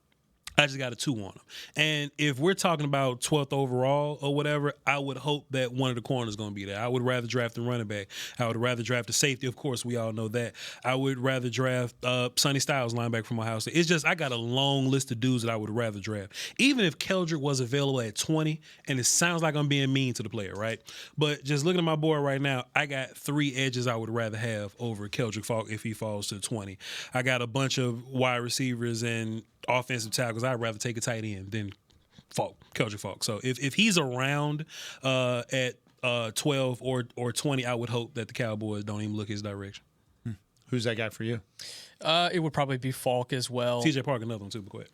I just got a 2 on him. And if we're talking about 12th overall or whatever, I would hope that one of the corners is going to be there. I would rather draft the running back. I would rather draft the safety. Of course, we all know that. I would rather draft Sonny Styles, linebacker from Ohio State. It's just I got a long list of dudes that I would rather draft. Even if Keldrick was available at 20, and it sounds like I'm being mean to the player, right? But just looking at my board right now, I got 3 edges I would rather have over Keldrick Falk if he falls to 20. I got a bunch of wide receivers and offensive tackles. I'd rather take a tight end than Keldrick Falk. So if he's around at 12 or 20, I would hope that the Cowboys don't even look his direction. Who's that guy for you? It would probably be Falk as well. TJ Parker, another one too, but quick.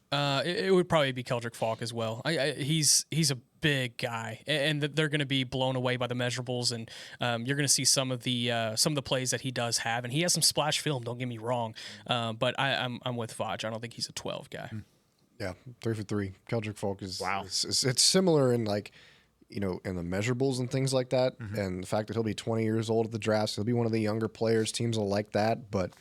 It would probably be Keldrick Falk as well. He's a big guy, and they're going to be blown away by the measurables, and you're going to see some of the plays that he does have, and he has some splash film. Don't get me wrong, but I'm with Vaj. I don't think he's a 12 guy. Yeah, 3 for 3. Keldrick Falk is it's similar in like, you know, in the measurables and things like that, and the fact that he'll be 20 years old at the draft, so he'll be one of the younger players. Teams will like that, but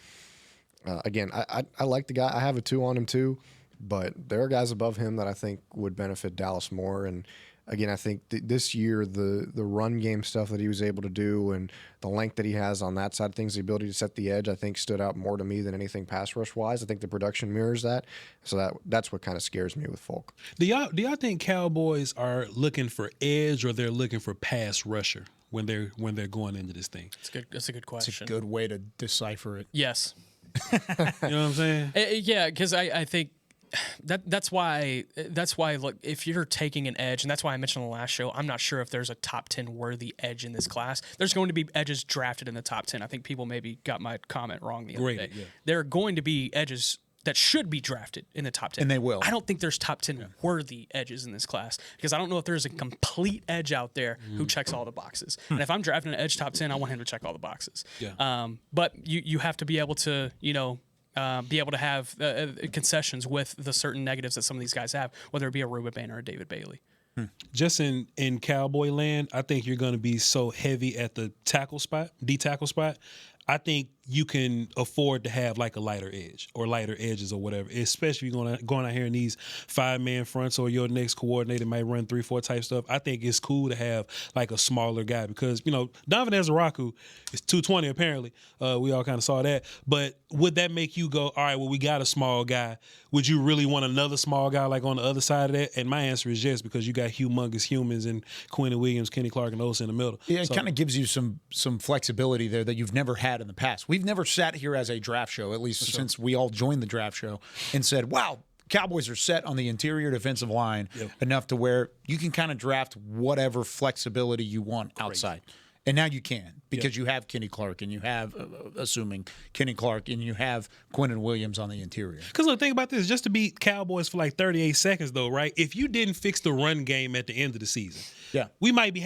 again, I like the guy. I have a 2 on him too, but there are guys above him that I think would benefit Dallas more. And again, I think this year the run game stuff that he was able to do and the length that he has on that side of things, the ability to set the edge, I think stood out more to me than anything pass rush wise. I think the production mirrors that, so that's what kind of scares me with Falk. Do y'all think Cowboys are looking for edge or they're looking for pass rusher when they're going into this thing? That's a good question. It's a good way to decipher it. Yes. You know what I'm saying? Yeah, because I think that's why look, if you're taking an edge, and that's why I mentioned in the last show, I'm not sure if there's a top 10 worthy edge in this class. There's going to be edges drafted in the top 10. I think people maybe got my comment wrong the other day. Yeah. There are going to be edges that should be drafted in the top 10. And they will. I don't think there's top 10 worthy edges in this class because I don't know if there's a complete edge out there who checks all the boxes. And if I'm drafting an edge top 10, I want him to check all the boxes. Yeah. But you have to be able to, be able to have concessions with the certain negatives that some of these guys have, whether it be a Ruben Banner or a David Bailey. Just in Cowboy land, I think you're going to be so heavy at the tackle spot, D-tackle spot. I think you can afford to have like a lighter edge or lighter edges or whatever, especially if you're going out here in these 5-man fronts or your next coordinator might run 3-4 type stuff. I think it's cool to have like a smaller guy because, Donovan Ezaraku is 220 apparently. We all kind of saw that. But would that make you go, all right, well, we got a small guy. Would you really want another small guy like on the other side of that? And my answer is yes, because you got humongous humans and Quinn Williams, Kenny Clark, and Osa in the middle. Yeah, it kind of gives you some flexibility there that you've never had in the past. We've never sat here as a draft show, at least since we all joined the draft show, and said, wow, Cowboys are set on the interior defensive line enough to where you can kind of draft whatever flexibility you want outside. And now you can because you have Kenny Clark and you have, assuming Kenny Clark, and you have Quinnen Williams on the interior. Because look, think about this. Just to beat Cowboys for like 38 seconds, though, right? If you didn't fix the run game at the end of the season, we might be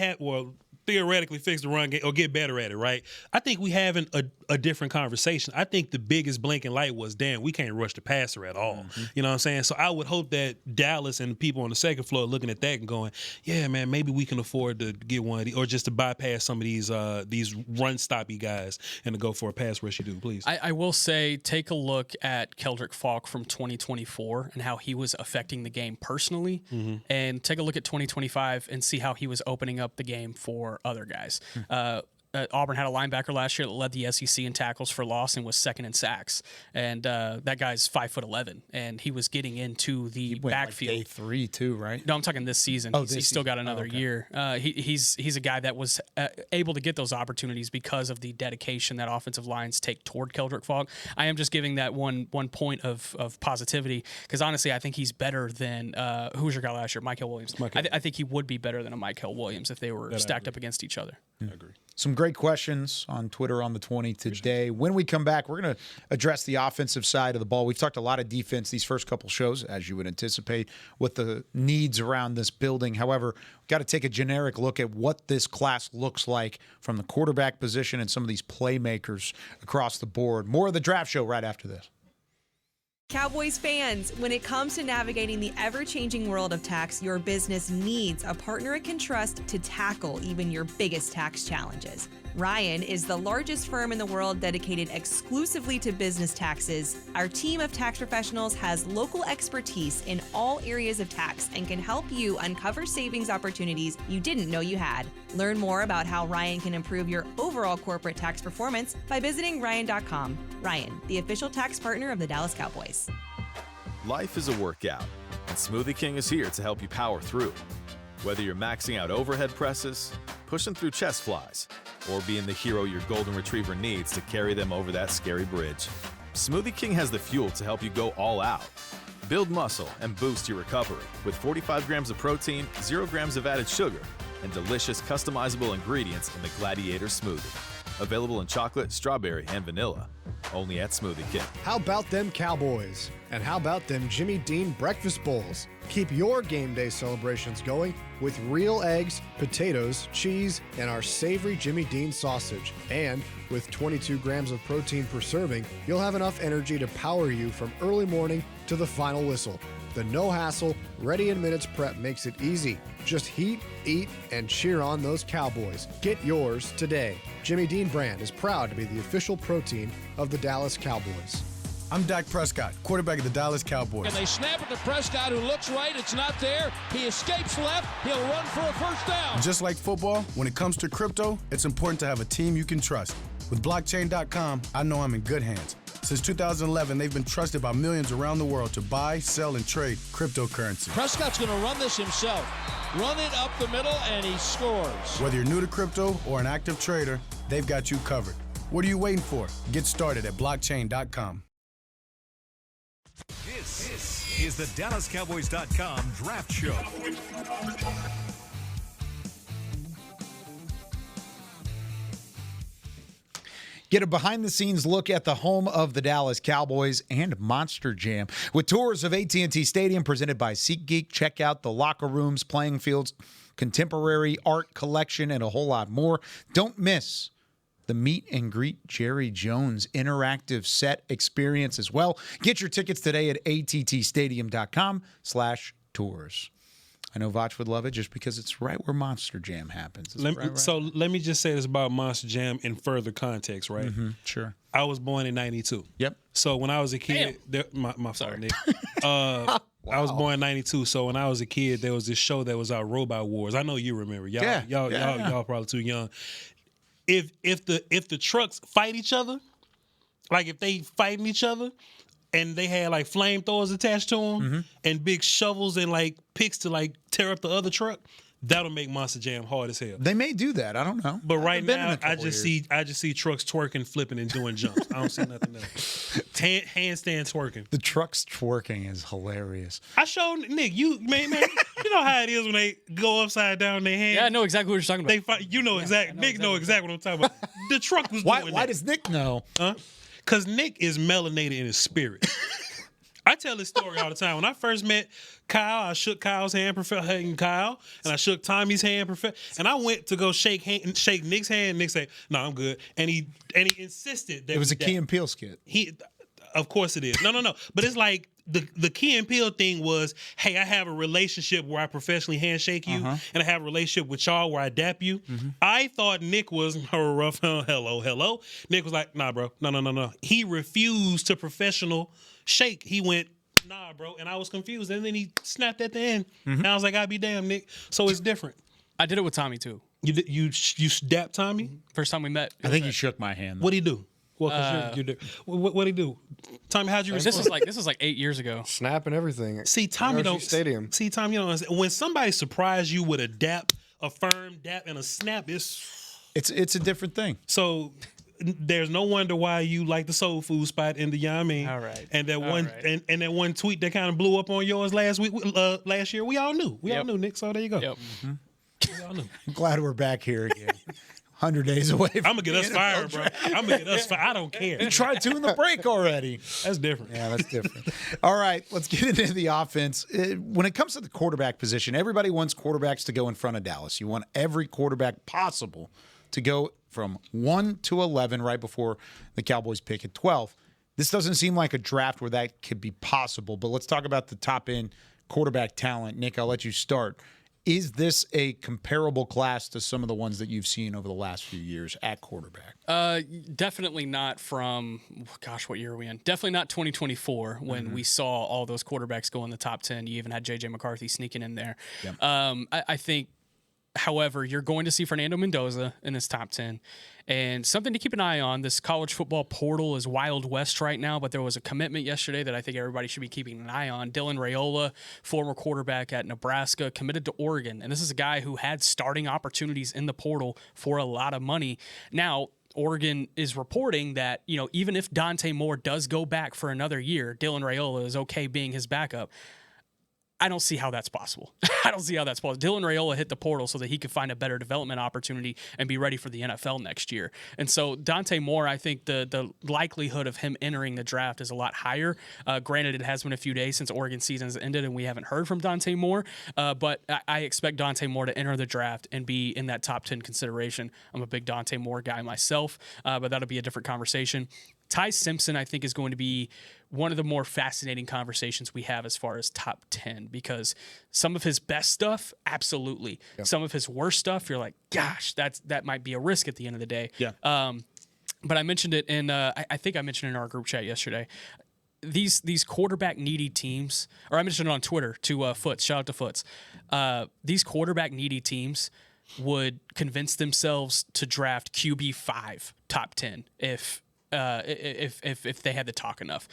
theoretically fix the run game or get better at it, right? I think we having a different conversation. I think the biggest blinking light was, damn, we can't rush the passer at all. You know what I'm saying? So I would hope that Dallas and the people on the second floor are looking at that and going, yeah, man, maybe we can afford to get one of these or just to bypass some of these run-stoppy guys and to go for a pass rush dude, please. I will say take a look at Keldrick Falk from 2024 and how he was affecting the game personally, and take a look at 2025 and see how he was opening up the game for other guys. Auburn had a linebacker last year that led the SEC in tackles for loss and was second in sacks. And that guy's 5'11", and he was getting into the backfield. Like day 3 too, right? No, I'm talking this season. He's still got another year. He's a guy that was able to get those opportunities because of the dedication that offensive lines take toward Keldrick Falk. I am just giving that one point of positivity because honestly, I think he's better than who was your guy last year, Michael Williams. I think he would be better than a Michael Williams if they were stacked up against each other. I agree. Some great questions on Twitter on the 20 today. When we come back, we're going to address the offensive side of the ball. We've talked a lot of defense these first couple shows, as you would anticipate, with the needs around this building. However, we've got to take a generic look at what this class looks like from the quarterback position and some of these playmakers across the board. More of the draft show right after this. Cowboys fans, when it comes to navigating the ever-changing world of tax, your business needs a partner it can trust to tackle even your biggest tax challenges. Ryan is the largest firm in the world dedicated exclusively to business taxes. Our team of tax professionals has local expertise in all areas of tax and can help you uncover savings opportunities you didn't know you had. Learn more about how Ryan can improve your overall corporate tax performance by visiting Ryan.com. Ryan, the official tax partner of the Dallas Cowboys. Life is a workout, and Smoothie King is here to help you power through. Whether you're maxing out overhead presses, pushing through chest flies, or being the hero your golden retriever needs to carry them over that scary bridge, Smoothie King has the fuel to help you go all out. Build muscle and boost your recovery with 45 grams of protein, 0 grams of added sugar, and delicious customizable ingredients in the Gladiator Smoothie. Available in chocolate, strawberry, and vanilla. Only at Smoothie King. How about them Cowboys? And how about them Jimmy Dean breakfast bowls? Keep your game day celebrations going with real eggs, potatoes, cheese, and our savory Jimmy Dean sausage. And with 22 grams of protein per serving, you'll have enough energy to power you from early morning to the final whistle. The no-hassle, ready-in-minutes prep makes it easy. Just heat, eat, and cheer on those Cowboys. Get yours today. Jimmy Dean brand is proud to be the official protein of the Dallas Cowboys. I'm Dak Prescott, quarterback of the Dallas Cowboys. And they snap it to Prescott, who looks right. It's not there. He escapes left. He'll run for a first down. Just like football, when it comes to crypto, it's important to have a team you can trust. With blockchain.com, I know I'm in good hands. Since 2011, they've been trusted by millions around the world to buy, sell, and trade cryptocurrency. Prescott's going to run this himself. Run it up the middle, and he scores. Whether you're new to crypto or an active trader, they've got you covered. What are you waiting for? Get started at blockchain.com. This is the DallasCowboys.com Draft Show. Get a behind-the-scenes look at the home of the Dallas Cowboys and Monster Jam. With tours of AT&T Stadium presented by SeatGeek, check out the locker rooms, playing fields, contemporary art collection, and a whole lot more. Don't miss the Meet and Greet Jerry Jones interactive set experience as well. Get your tickets today at attstadium.com/tours. I know Vach would love it just because it's right where Monster Jam happens. So let me just say this about Monster Jam in further context, right? Mm-hmm, sure. I was born in 92. Yep. So when I was a kid, my fault, Nick. I was born in 92. So when I was a kid, there was this show that was out, Robot Wars. I know you remember. Y'all probably too young. If the trucks fight each other, like if they fighting each other, and they had like flamethrowers attached to them and big shovels and like picks to like tear up the other truck, that'll make Monster Jam hard as hell. They may do that. I don't know. But right now, I just see trucks twerking, flipping, and doing jumps. I don't see nothing else. Handstand twerking. The trucks twerking is hilarious. I showed Nick. You know how it is when they go upside down their hands. Yeah, I know exactly what you're talking about. They fight. You know exactly. Nick know exactly what I'm talking about. The truck was doing Why does Nick know? Huh? Because Nick is melanated in his spirit. I tell this story all the time. When I first met Kyle, I shook Kyle's hand, and I shook Tommy's hand, and I went to go shake Nick's hand. Nick said, "No, I'm good," and he insisted that it was a Key and Peele skit. Of course it is. No. But it's like the Key and Peele thing was, hey, I have a relationship where I professionally handshake you, and I have a relationship with y'all where I dap you. I thought Nick was rough. Hello. Nick was like, nah, bro. No. He refused to professional shake. He went, nah, bro. And I was confused. And then he snapped at the end. And I was like, I'd be damn, Nick. So it's different. I did it with Tommy, too. You dapped Tommy? First time we met. I think he shook my hand. What'd he do? What'd he do? Tommy, how'd you respond? This was like 8 years ago. Snap and everything. See, Tommy don't. Stadium. See, Tommy, you don't understand. When somebody surprise you with a dap, a firm dap, and a snap, it's a different thing. So there's no wonder why you like the soul food spot in the Yami. All right. And that and that one tweet that kind of blew up on yours last year. We all knew. We all knew, Nick. So there you go. Yep. We all knew. I'm glad we're back here again. 100 days away from I'm going to get us fired, bro. I'm going to get us fired. I don't care. You tried to in the break already. That's different. Yeah, that's different. All right, let's get into the offense. When it comes to the quarterback position, everybody wants quarterbacks to go in front of Dallas. You want every quarterback possible to go from 1 to 11 right before the Cowboys pick at 12. this doesn't seem like a draft where that could be possible. But let's talk about the top end quarterback talent. Nick, I'll let you start. Is this a comparable class to some of the ones that you've seen over the last few years at quarterback? Definitely not from, what year are we in? Definitely not 2024 when we saw all those quarterbacks go in the top 10. You even had J.J. McCarthy sneaking in there. Yep. I think, however, you're going to see Fernando Mendoza in this top 10. And something to keep an eye on, this college football portal is Wild West right now, but there was a commitment yesterday that I think everybody should be keeping an eye on. Dylan Raiola, former quarterback at Nebraska, committed to Oregon. And this is a guy who had starting opportunities in the portal for a lot of money. Now, Oregon is reporting that, even if Dante Moore does go back for another year, Dylan Raiola is okay being his backup. I don't see how that's possible. Dylan Raiola hit the portal so that he could find a better development opportunity and be ready for the NFL next year. And so Dante Moore, I think the likelihood of him entering the draft is a lot higher. Granted, it has been a few days since Oregon season has ended and we haven't heard from Dante Moore, but I expect Dante Moore to enter the draft and be in that top 10 consideration. I'm a big Dante Moore guy myself, but that'll be a different conversation. Ty Simpson, I think, is going to be one of the more fascinating conversations we have as far as top 10, because some of his best stuff, absolutely. Yep. Some of his worst stuff, you're like, gosh, that might be a risk at the end of the day. Yeah. But I mentioned it in, I think I mentioned in our group chat yesterday. These quarterback needy teams, or I mentioned it on Twitter to Foots. Shout out to Foots. These quarterback needy teams would convince themselves to draft QB 5 top 10 if they had to talk enough,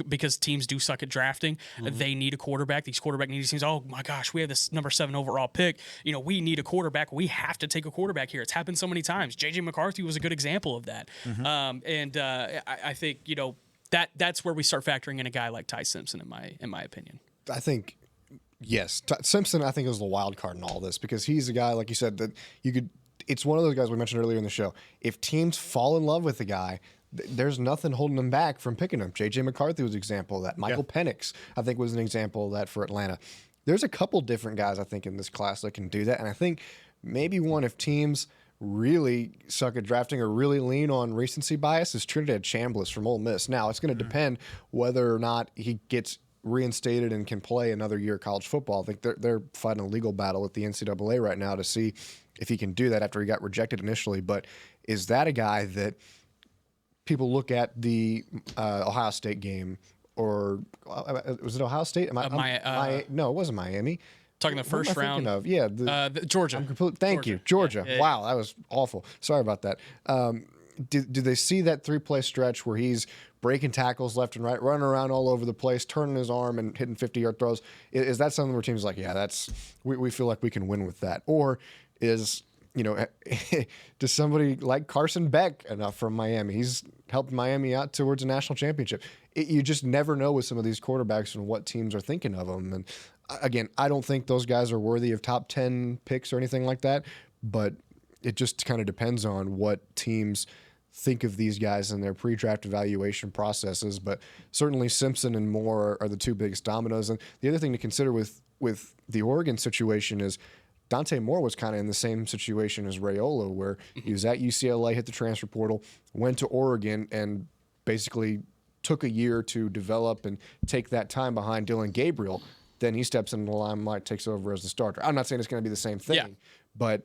because teams do suck at drafting. They need a quarterback. These quarterback needy teams, oh my gosh, we have this number 7 overall pick. We need a quarterback. We have to take a quarterback here. It's happened so many times. J.J. McCarthy was a good example of that. I think that's where we start factoring in a guy like Ty Simpson, in my opinion. I think, yes, Simpson, I think, is the wild card in all this, because he's a guy, like you said, that you could. It's one of those guys we mentioned earlier in the show. If teams fall in love with the guy, there's nothing holding them back from picking him. J.J. McCarthy was an example of that. Michael Penix, I think, was an example of that for Atlanta. There's a couple different guys, I think, in this class that can do that. And I think maybe one, if teams really suck at drafting or really lean on recency bias, is Trinidad Chambliss from Ole Miss. Now, it's going to depend whether or not he gets reinstated and can play another year of college football. I think they're fighting a legal battle with the NCAA right now to see if he can do that after he got rejected initially. But is that a guy that people look at the Ohio State game, or was it Ohio State? No, it wasn't Miami. Talking the first round of? Yeah, Georgia. Thank you, Georgia. Yeah. Wow, that was awful. Sorry about that. Do they see that 3-play stretch where he's breaking tackles left and right, running around all over the place, turning his arm and hitting 50-yard throws? Is that something where teams are like, yeah, we feel like we can win with that? Or is, does somebody like Carson Beck enough from Miami? He's helped Miami out towards a national championship. You just never know with some of these quarterbacks and what teams are thinking of them. And again, I don't think those guys are worthy of top 10 picks or anything like that, but it just kind of depends on what teams think of these guys in their pre-draft evaluation processes. But certainly Simpson and Moore are the two biggest dominoes. And the other thing to consider with the Oregon situation is Dante Moore was kind of in the same situation as Raiola, where he was at UCLA, hit the transfer portal, went to Oregon, and basically took a year to develop and take that time behind Dylan Gabriel. Then he steps into the limelight, takes over as the starter. I'm not saying it's going to be the same thing, but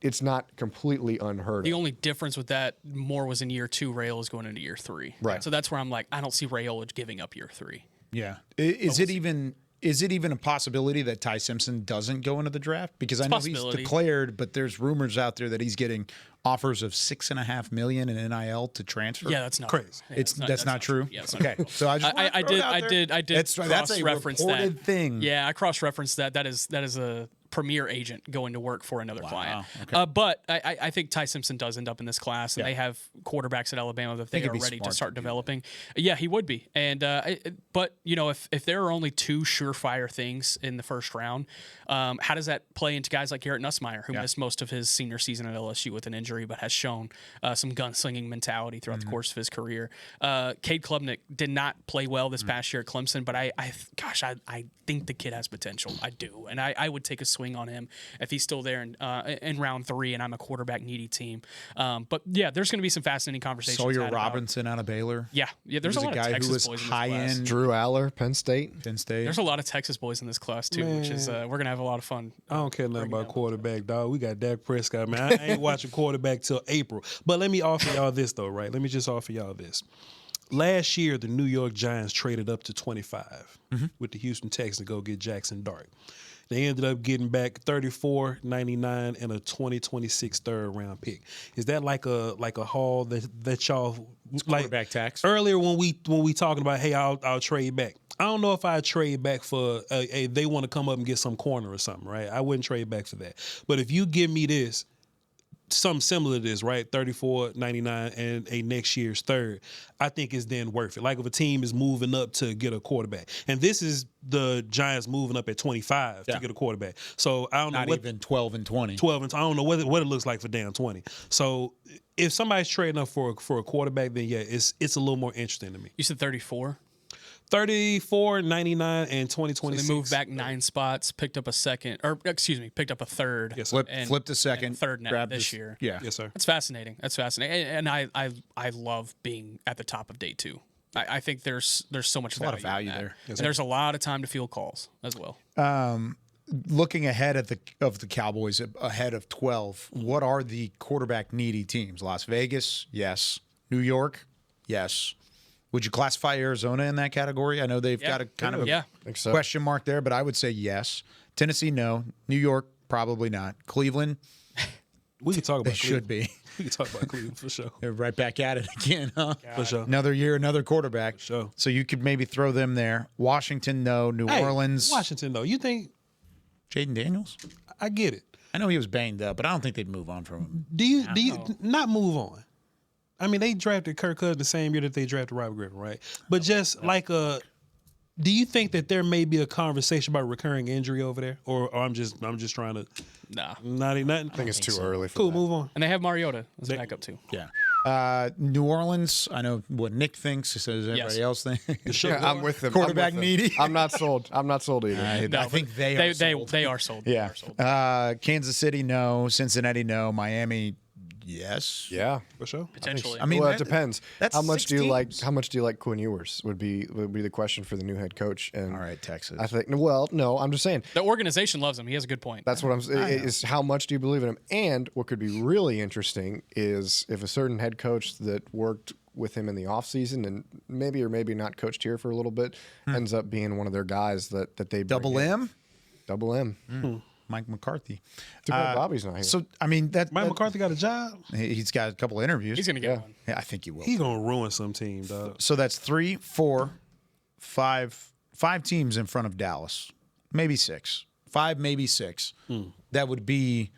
it's not completely unheard of. The only difference with that, Moore was in year 2, Raiola's going into year 3. Right. So that's where I'm like, I don't see Raiola giving up year 3. Yeah. Is it even a possibility that Ty Simpson doesn't go into the draft? Because I know he's declared, but there's rumors out there that he's getting offers of $6.5 million in NIL to transfer. Yeah, that's not crazy. Yeah, that's not true. Yeah, okay, so I did cross-reference that thing. Yeah, I cross-referenced that. That is a premier agent going to work for another client. Okay. But I think Ty Simpson does end up in this class, and they have quarterbacks at Alabama that they are ready to start developing. Yeah, he would be. And but if there are only 2 surefire things in the first round, how does that play into guys like Garrett Nussmeier, who missed most of his senior season at LSU with an injury, but has shown some gunslinging mentality throughout the course of his career? Cade Klubnik did not play well this past year at Clemson, but I think the kid has potential. I do, and I would take a swing swing on him if he's still there in round 3 and I'm a quarterback needy team. But yeah, there's going to be some fascinating conversations. Sawyer Robinson out of Baylor. Yeah. There's a lot of Texas boys in this class. Drew Aller, Penn State. There's a lot of Texas boys in this class too, which is we're going to have a lot of fun. I don't care nothing about quarterback, dog. We got Dak Prescott, man. I ain't watching quarterback till April. But let me offer y'all this, though, right? Let me just offer y'all this. Last year, the New York Giants traded up to 25 with the Houston Texans to go get Jackson Dart. They ended up getting back $34.99 and a 2026 third-round pick. Is that like a haul that y'all quarterback tax? Earlier when we talking about, hey, I'll trade back. I don't know if I'd trade back for they want to come up and get some corner or something, right? I wouldn't trade back for that. But if you give me this, something similar to this, right? $34.99 and a next year's third, I think is then worth it. Like if a team is moving up to get a quarterback, and this is the Giants moving up at 25 to get a quarterback. So I don't know. Not even 12 and 20. 12 and I don't know what it looks like for down 20. So if somebody's trading up for a quarterback, then yeah, it's a little more interesting to me. You said 34? $34.99 and 2026. So they moved back 9 spots, picked up a third. Yes, sir. Flipped a second, and a third net this year. Yeah. Yes, sir. That's fascinating. And I love being at the top of day 2. I think there's so much value, a lot of value in that. there. And there's a lot of time to field calls as well. Looking ahead of the Cowboys, ahead of 12, what are the quarterback needy teams? Las Vegas, yes. New York, yes. Would you classify Arizona in that category? I know they've got a kind of a question mark there, but I would say yes. Tennessee, no. New York, probably not. Cleveland, we could talk about. They should be. We could talk about Cleveland for sure. They're right back at it again, huh? For sure. Another year, another quarterback. For sure. So you could maybe throw them there. Washington, no. New Orleans, Washington, though. You think Jaden Daniels? I get it. I know he was banged up, but I don't think they'd move on from him. Do you not move on? I mean, they drafted Kirk Cousins the same year that they drafted Robert Griffin, right? But just do you think that there may be a conversation about recurring injury over there, or I'm just trying to? Nah, nothing. I think it's too early. Cool, move on. And they have Mariota as a backup too. Yeah. New Orleans, I know what Nick thinks. So does everybody else think? Yeah, I'm with them. Quarterback needy. I'm not sold. I'm not sold either. I think they are sold. They are sold. Yeah. Kansas City, no. Cincinnati, no. Miami, yes. Yeah, for sure. Potentially. I mean, well, it depends. That's how much do you teams. how much do you like Quinn Ewers? Would be the question for the new head coach. And all right, Texas. I think. Well, no, I'm just saying. The organization loves him. He has a good point. That's what I'm saying. Is how much do you believe in him? And what could be really interesting is if a certain head coach that worked with him in the offseason and maybe or maybe not coached here for a little bit ends up being one of their guys that they bring Double in. M? Double M. Mike McCarthy. Too bad Bobby's not here. So, I mean, Mike McCarthy got a job? He's got a couple of interviews. He's going to get one. Yeah, I think he will. He's going to ruin some team, dog. So that's 3, 4, 5 teams in front of Dallas. Maybe 6. 5, maybe 6. That would be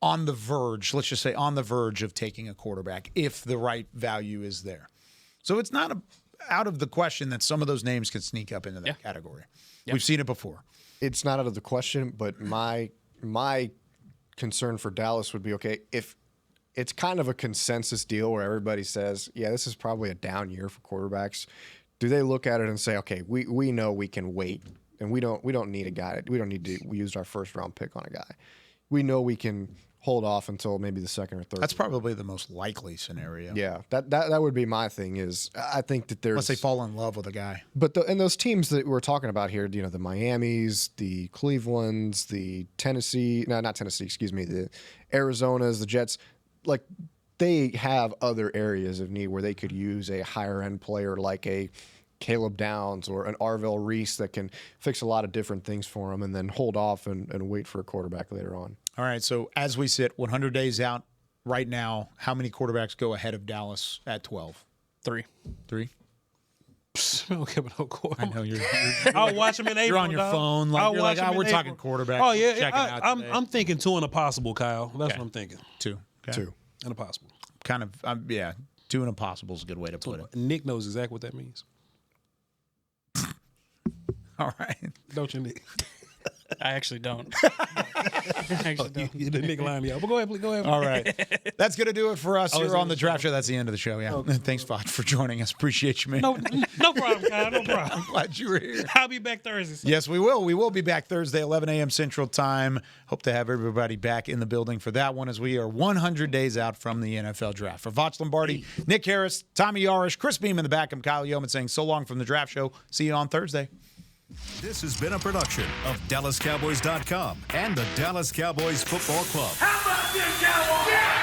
on the verge, let's just say on the verge of taking a quarterback if the right value is there. So it's not out of the question that some of those names could sneak up into that category. We've seen it before. It's not out of the question, but my concern for Dallas would be, okay, if it's kind of a consensus deal where everybody says, yeah, this is probably a down year for quarterbacks, do they look at it and say, okay, we know we can wait and we don't need a guy. We don't need to use our first round pick on a guy. We know we can hold off until maybe the second or third. That's probably the most likely scenario. Yeah, that would be my thing. Is I think that there's unless they fall in love with a guy. But and those teams that we're talking about here, you know, the Miamis, the Clevelands, the not Tennessee, excuse me, the Arizonas, the Jets, like they have other areas of need where they could use a higher end player like a Caleb Downs or an Arvell Reese that can fix a lot of different things for them and then hold off and wait for a quarterback later on. All right, so as we sit 100 days out right now, how many quarterbacks go ahead of Dallas at 12? 3. 3? I don't care about no quarterback. I know you're I'll watch them in April. You're on your phone. Like, you're like, we're talking quarterback. Oh, yeah. Checking out today. I'm thinking 2 and a possible, Kyle. That's what I'm thinking. 2. Okay. 2. And a possible. Kind of, 2 and a possible is a good way to put it. Nick knows exactly what that means. All right. Don't you, Nick? I actually don't. You didn't make line me out. But go ahead. All right. That's going to do it for us here on the Draft Show. That's the end of the show. Yeah. Okay. Thanks, Fod, for joining us. Appreciate you, man. No problem, Kyle. No problem. I'm glad you were here. I'll be back Thursday. So. Yes, we will. We will be back Thursday, 11 a.m. Central Time. Hope to have everybody back in the building for that one as we are 100 days out from the NFL Draft. For Voch Lombardi, Nick Harris, Tommy Yarish, Chris Beam in the back, I'm Kyle Yeoman saying so long from the Draft Show. See you on Thursday. This has been a production of DallasCowboys.com and the Dallas Cowboys Football Club. How about this, Cowboys? Yeah!